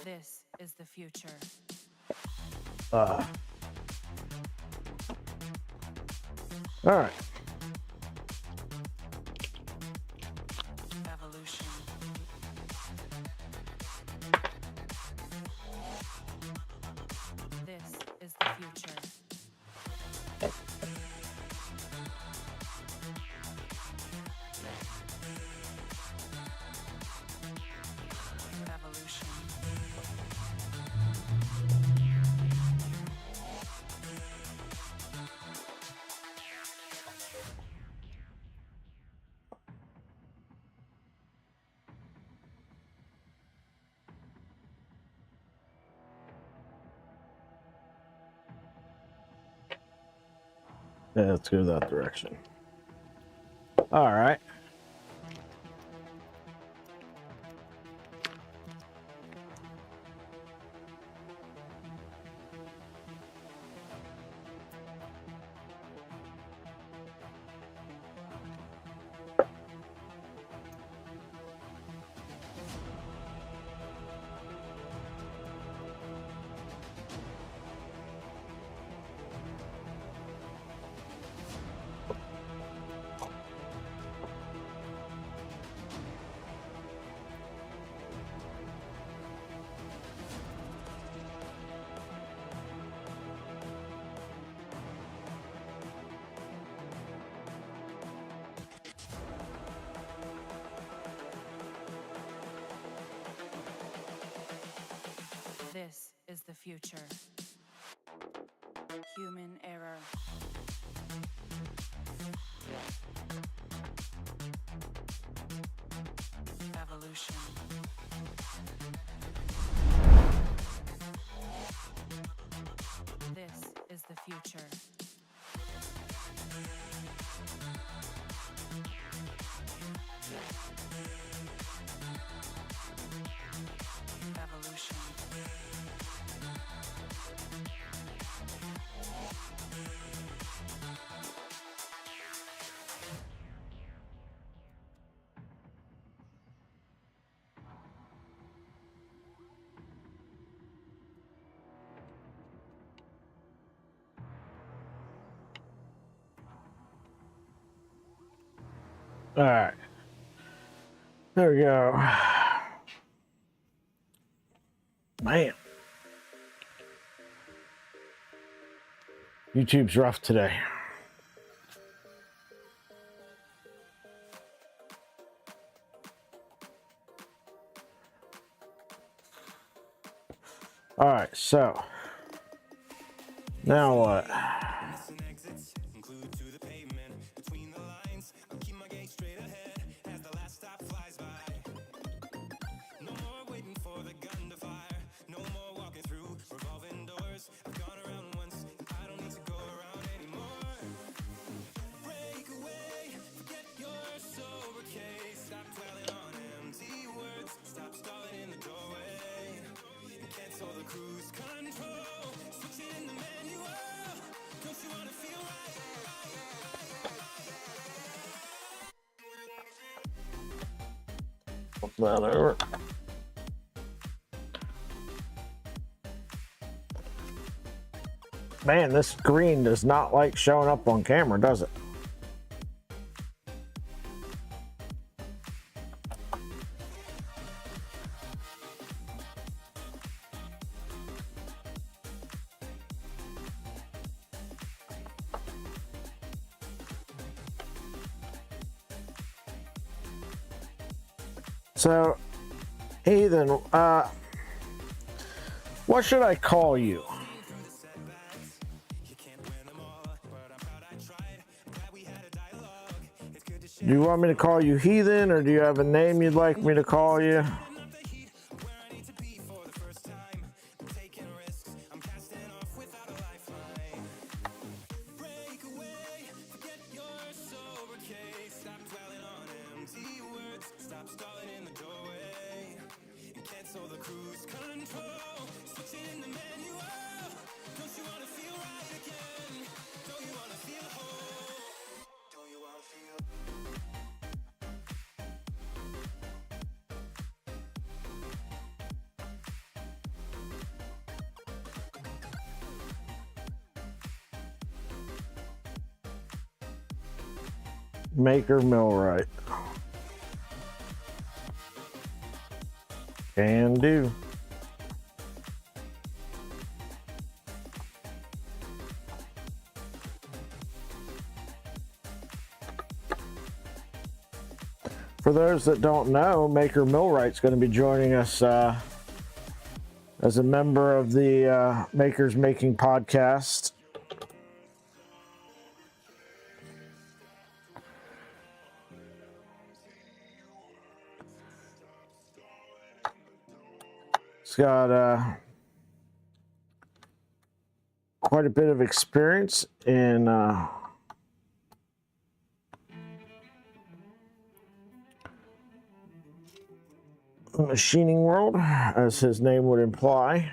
This is the future. All right. Evolution. This is the future. Evolution. Yeah, let's go that direction. All right. This is the future. Human error. Evolution. This is the future. Evolution. All right. There we go. Man. YouTube's rough today. All right, so now what? Flip that over. Man, this green does not like showing up on camera, does it? So, Ethan, what should I call you? Do you want me to call you Heathen, or do you have a name you'd like me to call you? Maker Millwright. Can do. For those that don't know, Maker Millwright's going to be joining us as a member of the Makers Making podcast. He's got quite a bit of experience in the machining world, as his name would imply.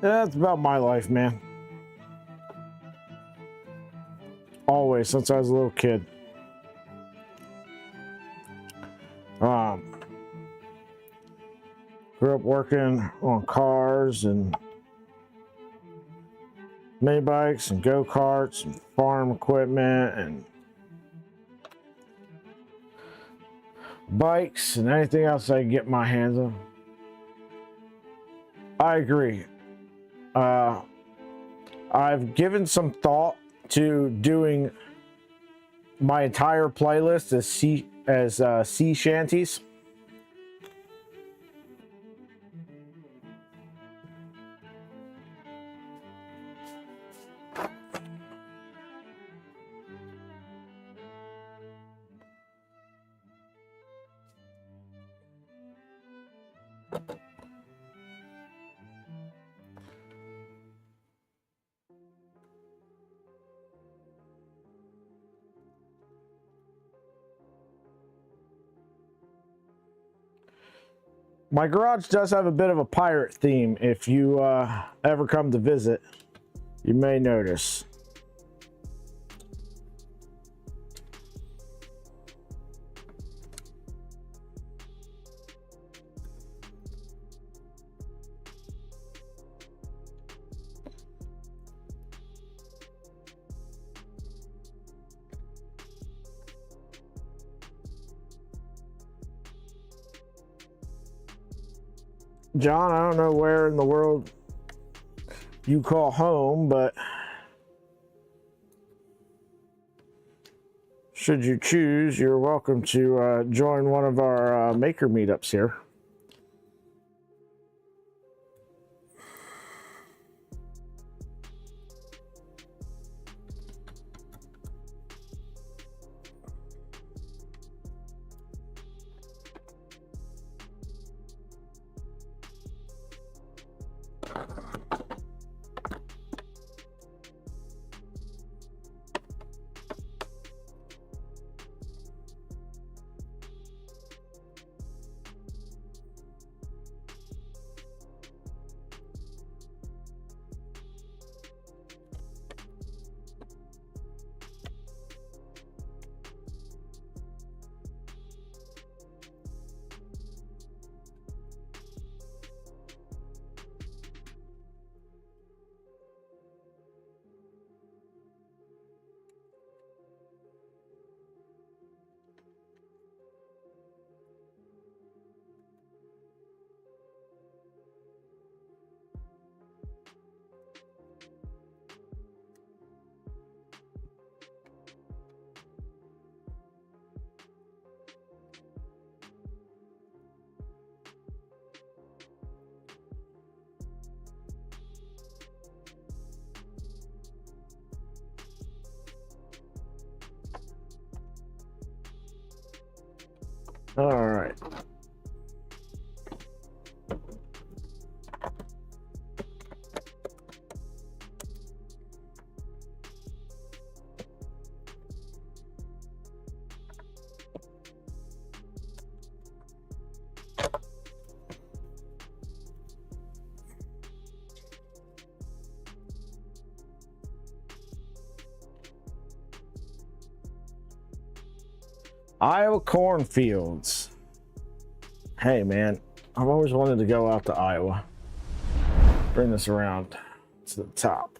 That's about my life, man. Always, since I was a little kid. Grew up working on cars and mini bikes and go-karts and farm equipment and bikes and anything else I can get my hands on. I agree. I've given some thought to doing my entire playlist as sea shanties. My garage does have a bit of a pirate theme. If you ever come to visit, you may notice. John, I don't know where in the world you call home, but should you choose, you're welcome to join one of our maker meetups here. All right. Iowa cornfields. Hey man, I've always wanted to go out to Iowa. Bring this around to the top.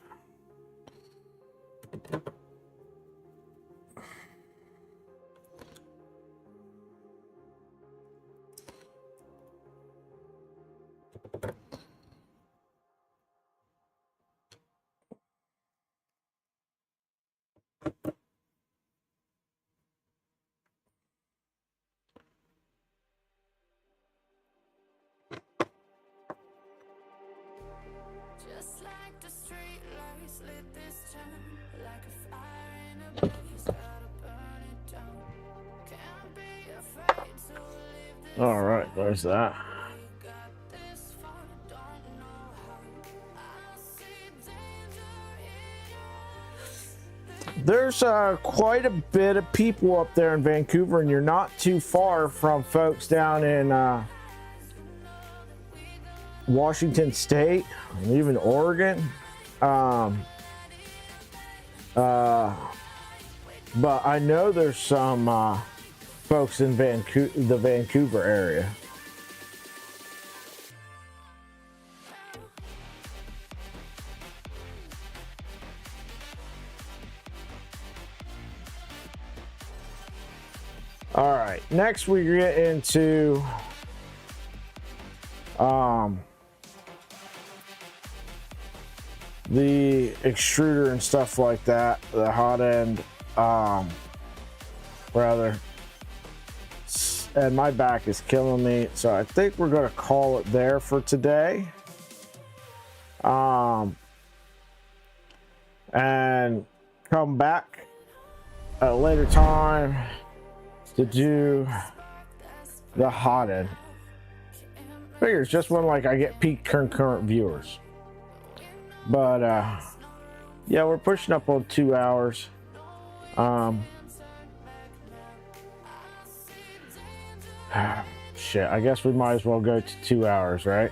Just like the street lights lit this town, like a fire in a blaze, gotta burn it down. Can't be afraid to leave this. All right, there's that. We got this far, don't know how. I see danger in us. There's quite a bit of people up there in Vancouver, and you're not too far from folks down in Washington State, and even Oregon. But I know there's some folks in the Vancouver area. All right, next we get into the extruder and stuff like that, the hot end, rather. And my back is killing me, so I think we're gonna call it there for today. And come back at a later time to do the hot end. Figures just when like I get peak concurrent viewers. But yeah, we're pushing up on 2 hours. Shit, I guess we might as well go to 2 hours, right?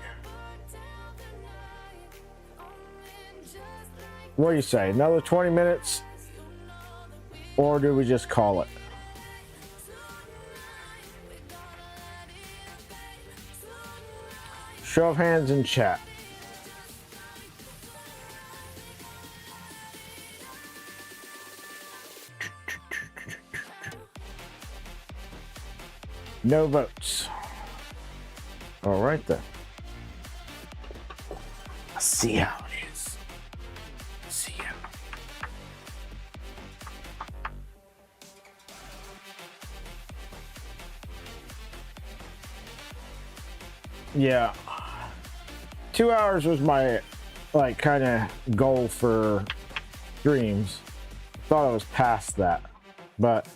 What do you say? Another 20 minutes? Or do we just call it? Show of hands in chat. No votes. All right then. Let's see how it is. See how. Yeah. 2 hours was my like kind of goal for streams. Thought I was past that, but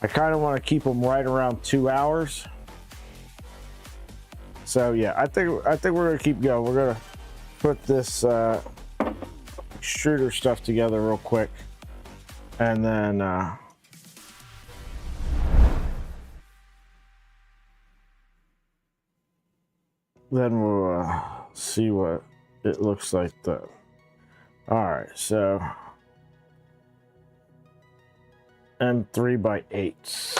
I kind of want to keep them right around 2 hours. So yeah, I think we're gonna keep going. We're gonna put this extruder stuff together real quick, and then we'll see what it looks like though. All right, so M3x8.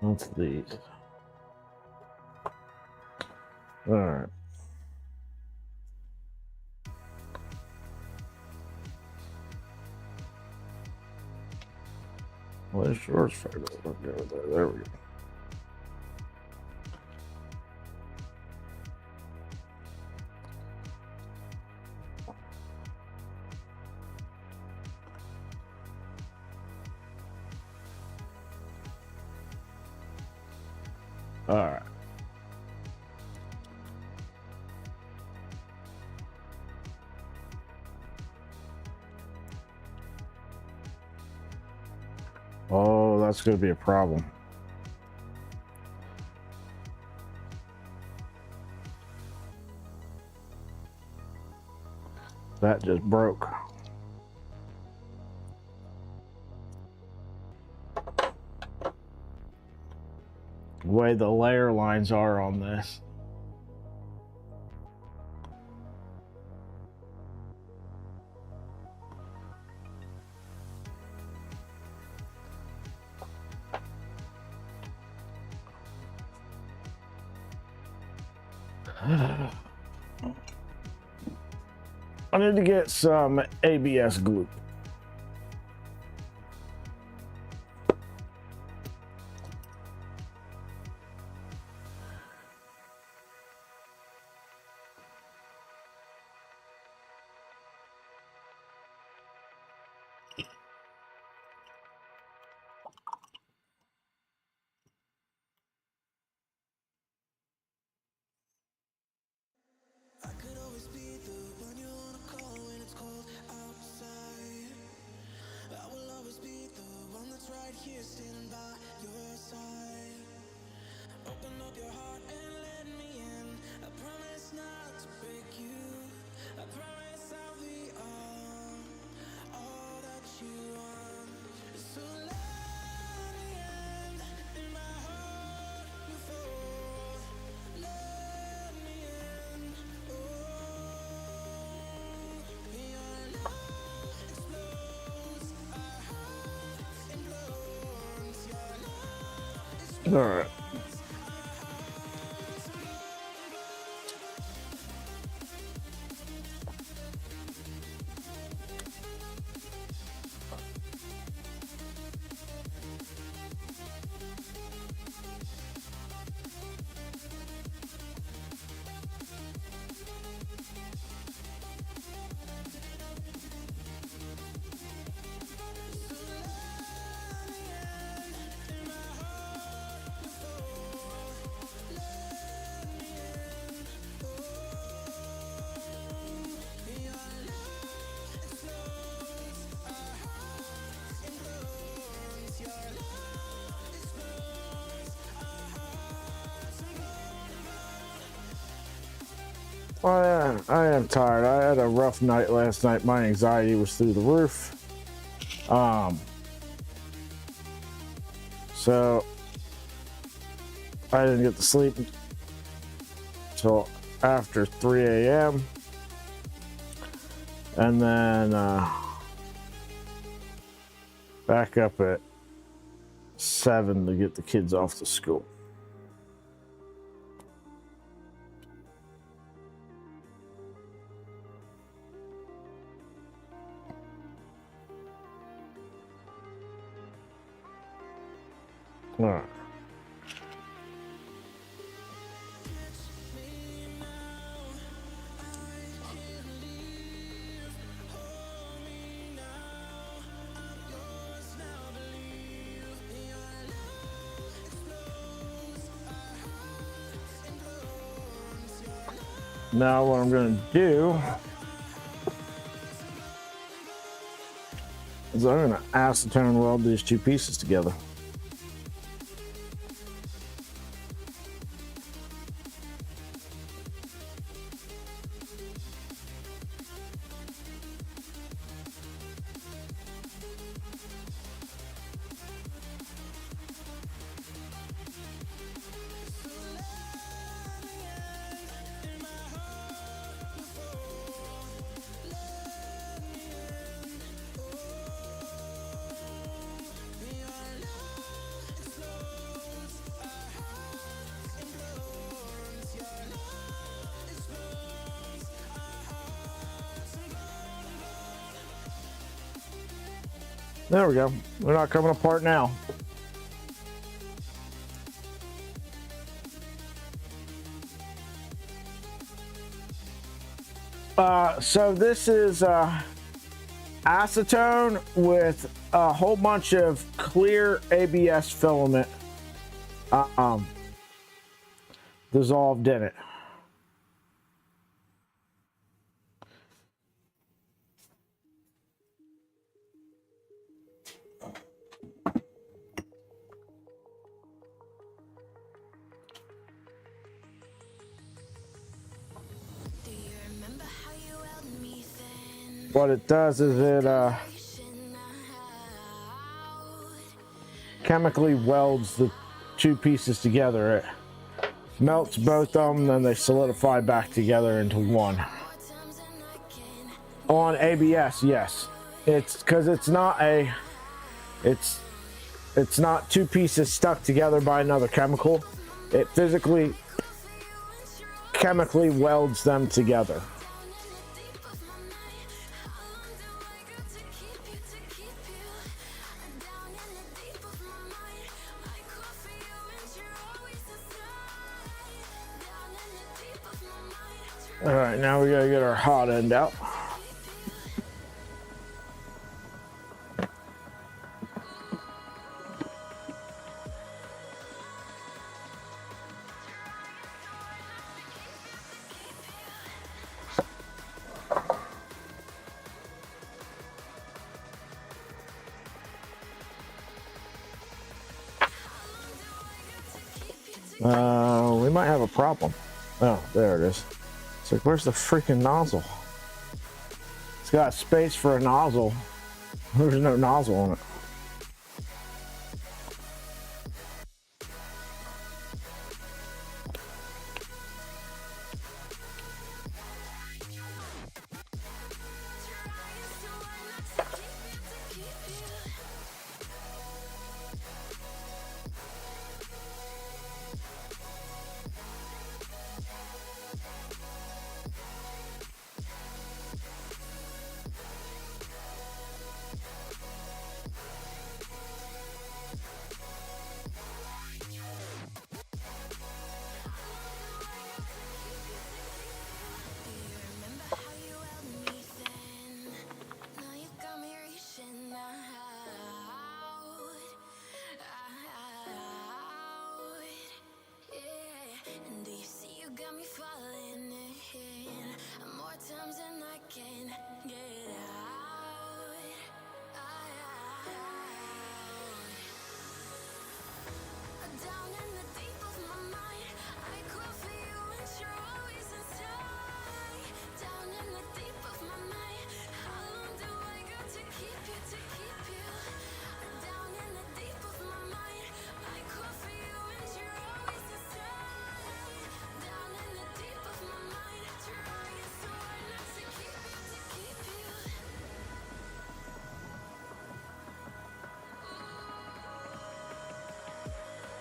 What's these? All right. Where's yours photo? There we go. All right. that's going to be a problem. That just broke. The way the layer lines are on this. I need to get some ABS glue. I could always be the one you wanna call when it's cold outside. I will always be the one that's right here standing by your side. Open up your heart and let me in. I promise not to break you. I promise I'll be all that you want. So let me in my heart before. Let me in. Oh, your love explodes. Our hearts implodes. Your love All right. I am tired. I had a rough night last night. My anxiety was through the roof. So I didn't get to sleep until after 3 a.m. And then back up at 7 to get the kids off to school. All right. Now what I'm going to do is I'm going to acetone weld these two pieces together. There we go. They're not coming apart now. So this is acetone with a whole bunch of clear ABS filament dissolved in it. what it does is it chemically welds the two pieces together. It melts both of them, then they solidify back together into one. On ABS, yes. It's because it's not two pieces stuck together by another chemical. It physically chemically welds them together. All right, now we gotta get our hot end out. We might have a problem. Oh, there it is. It's like, where's the freaking nozzle? It's got space for a nozzle. There's no nozzle on it.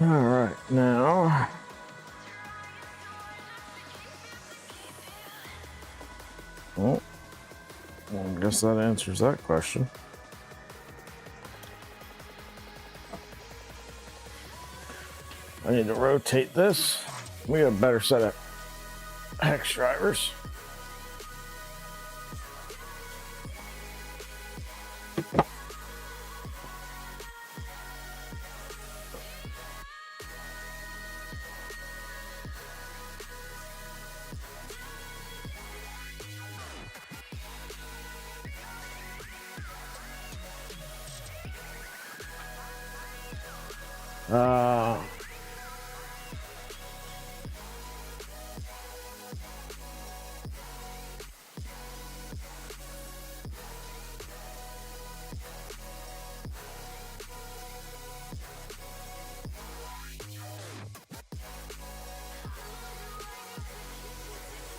All right, now well, I guess that answers that question. I need to rotate this. We got a better set of hex drivers.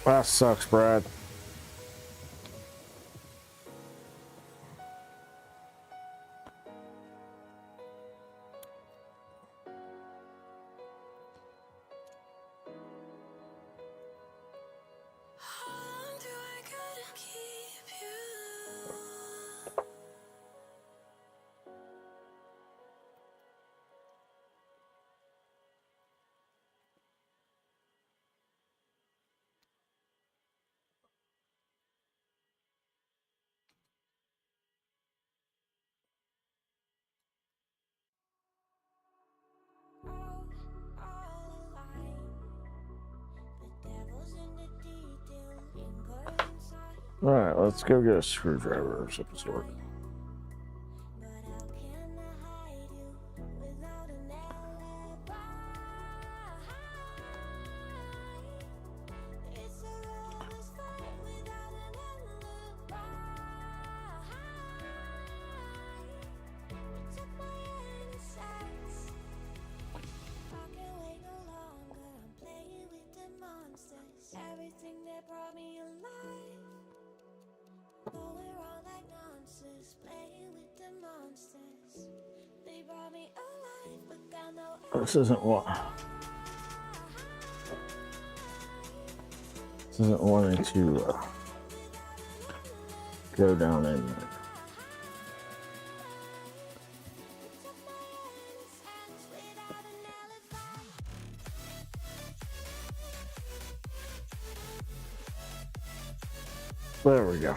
That sucks, Brad. All right, let's go get a screwdriver or some sort. This isn't what. This isn't wanting to go down in there. There we go.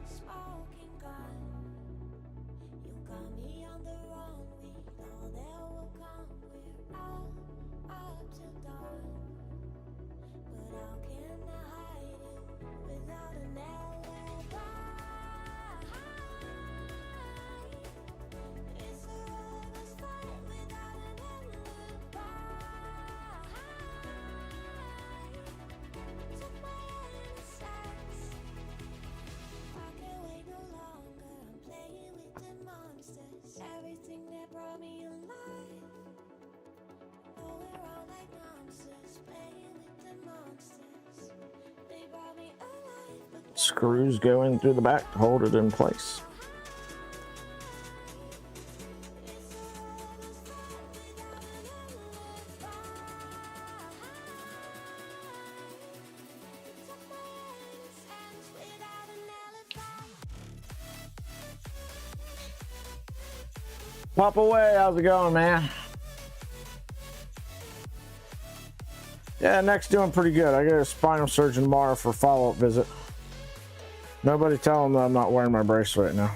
Smoking gun, you got me on the run. We know there will come. We're all up to dawn, but how can I hide it without an alibi? It's a river's fight without an alibi. Took my innocence. I can't wait no longer. I'm playing with the monsters. Everything that brought me alive. No, we're all like monsters. Playing with the monsters. They brought me alive, but Screws go in through the back to hold it in place. without an alibi. Pop away, how's it going, man? Yeah, neck's doing pretty good. I got a spinal surgeon tomorrow for a follow-up visit. Nobody tell him that I'm not wearing my brace right now.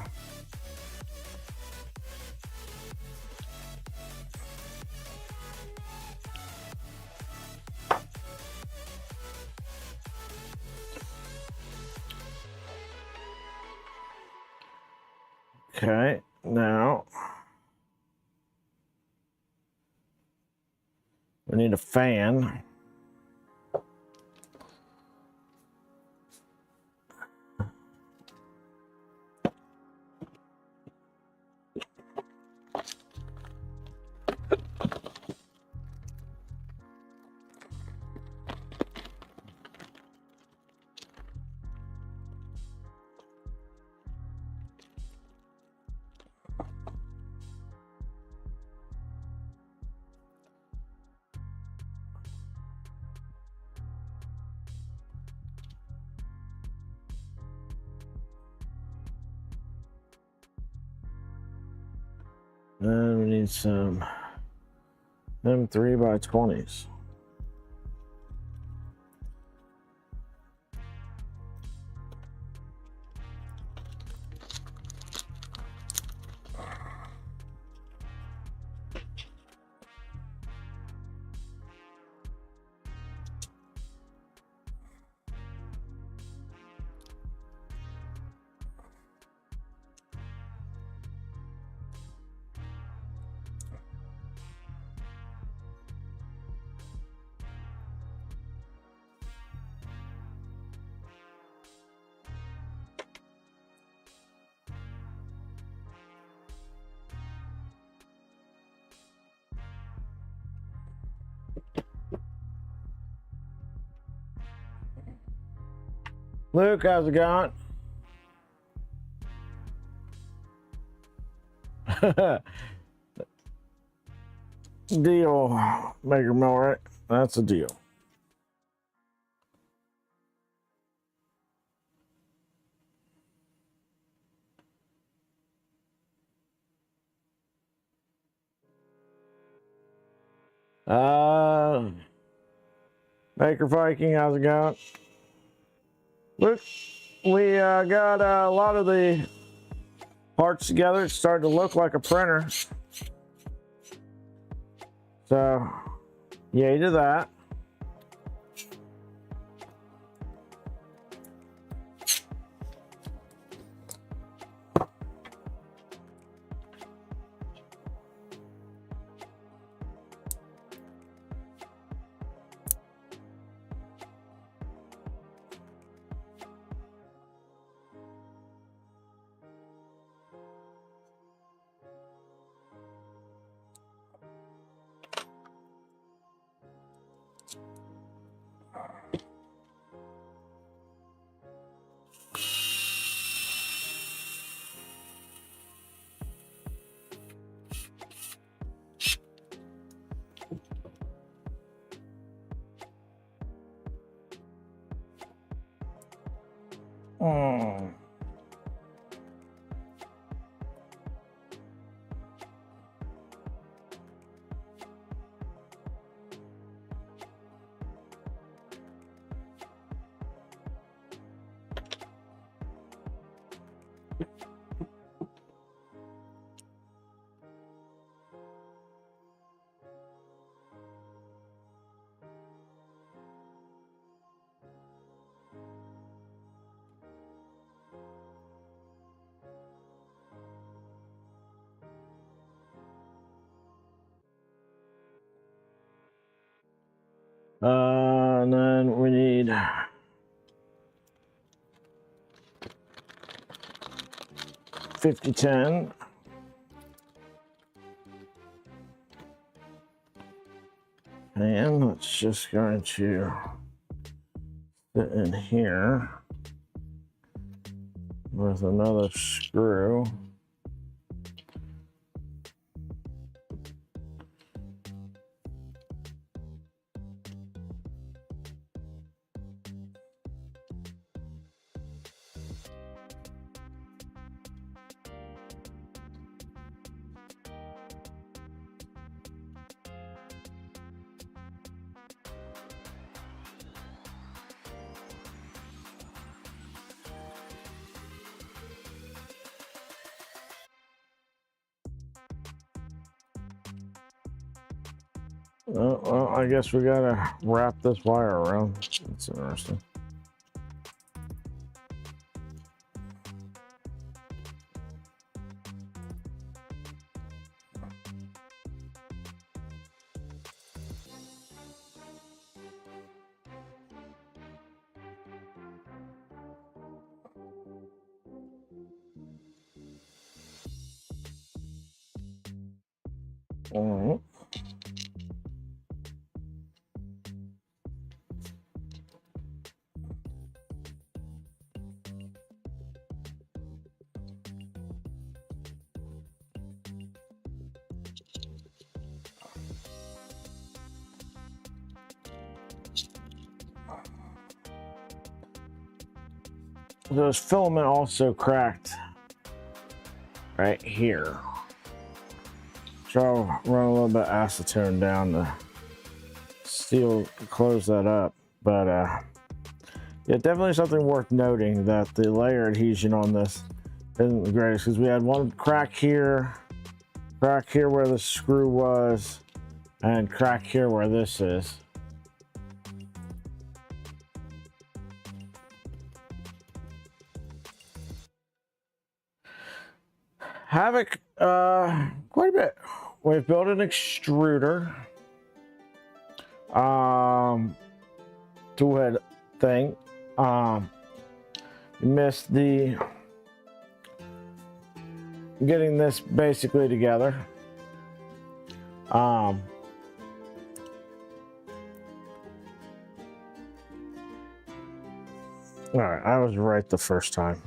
Okay, now we need a fan. And we need some M3x20s. Luke, how's it going? Deal, Maker Mill, right? That's a deal. Maker Viking, how's it going? Look, we got a lot of the parts together. It's starting to look like a printer. So, yay to that. Mm. And then we need 50-10. And it's just going to sit in here with another screw. Well, I guess we gotta wrap this wire around. That's interesting. All right. This filament also cracked right here. So I'll run a little bit of acetone down to close that up. But yeah, definitely something worth noting that the layer adhesion on this isn't the greatest, because we had one crack here where the screw was, and crack here where this is. Havoc, quite a bit. We've built an extruder, tool head thing. Missed the getting this basically together. All right, I was right the first time.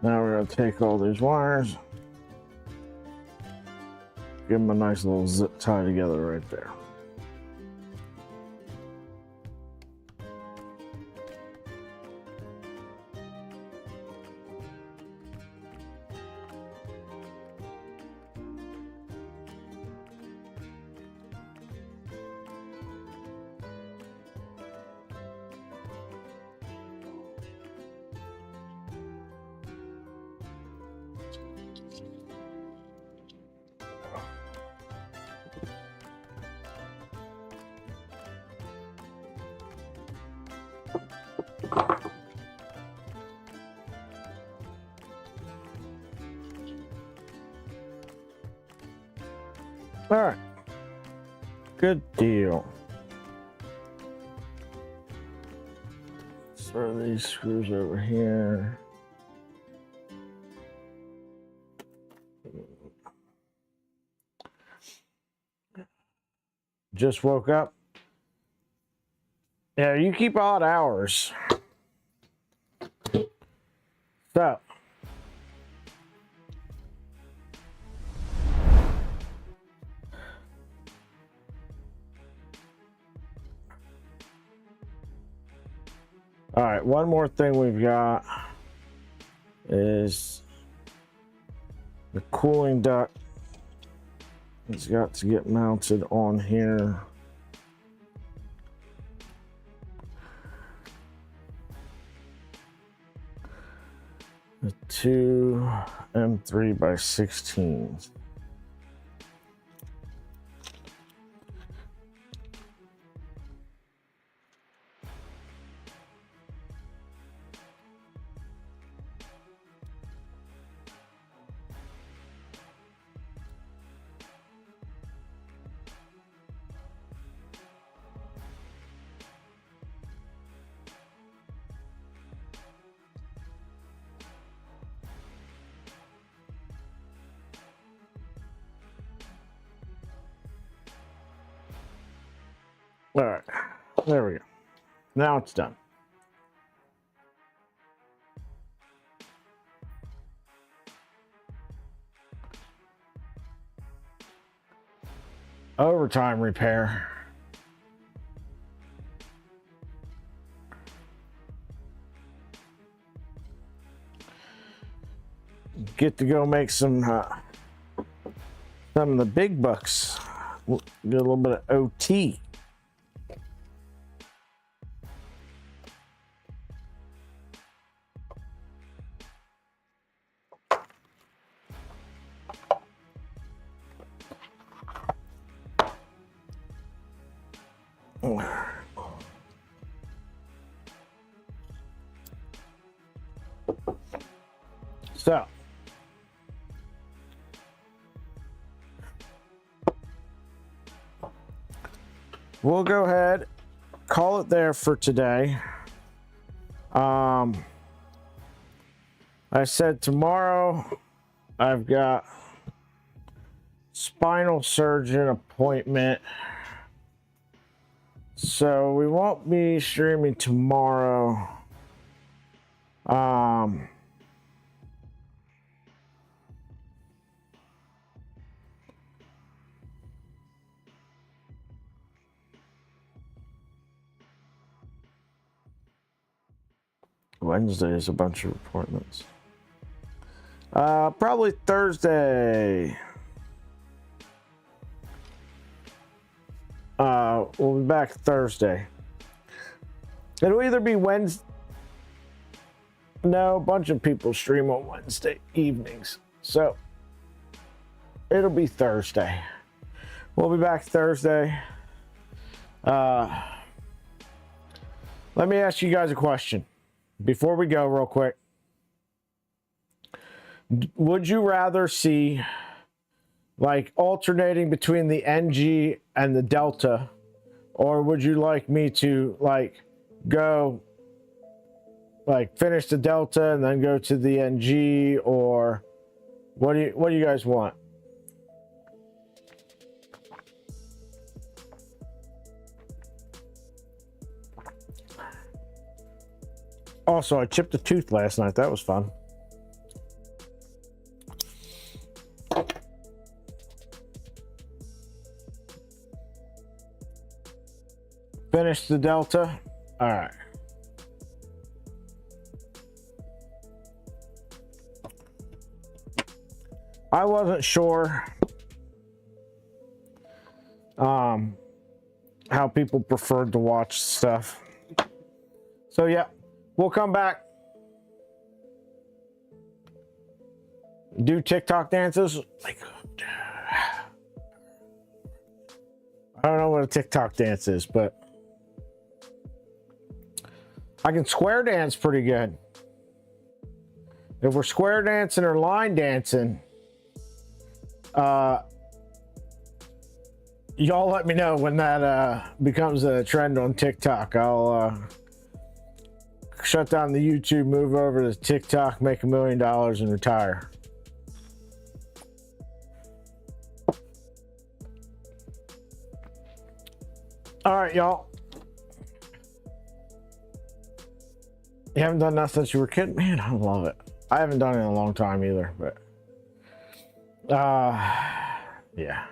Now we're going to take all these wires, give them a nice little zip tie together right there. All right, good deal. Throw these screws over here. Just woke up. Yeah, you keep odd hours. So. All right, one more thing we've got is the cooling duct. It's got to get mounted on here. The two M3 by 16s. All right, there we go. Now it's done. Overtime repair. Get to go make some of the big bucks. Get a little bit of OT. So, we'll go ahead, call it there for today. I said tomorrow I've got spinal surgeon appointment. So we won't be streaming tomorrow. Wednesday is a bunch of appointments. Probably Thursday. We'll be back Thursday. It'll either be Wednesday. No, a bunch of people stream on Wednesday evenings. So it'll be Thursday. We'll be back Thursday. Let me ask you guys a question before we go real quick. Would you rather see like alternating between the NG and the Delta, or would you like me to like go like finish the Delta and then go to the NG, or what do you guys want? Also, I chipped a tooth last night. That was fun. Finish the Delta. All right. I wasn't sure how people preferred to watch stuff. So yeah, we'll come back. Do TikTok dances. Like, I don't know what a TikTok dance is, but I can square dance pretty good. If we're square dancing or line dancing, y'all let me know when that becomes a trend on TikTok. I'll shut down the YouTube, move over to TikTok, make $1 million and retire. All right, y'all. You haven't done that since you were a kid? Man, I love it. I haven't done it in a long time either, but yeah.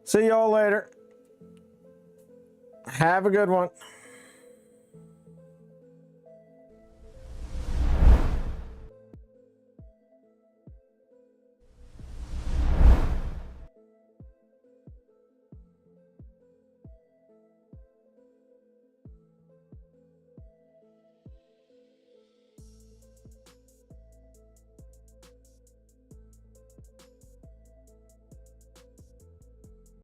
See y'all later. Have a good one.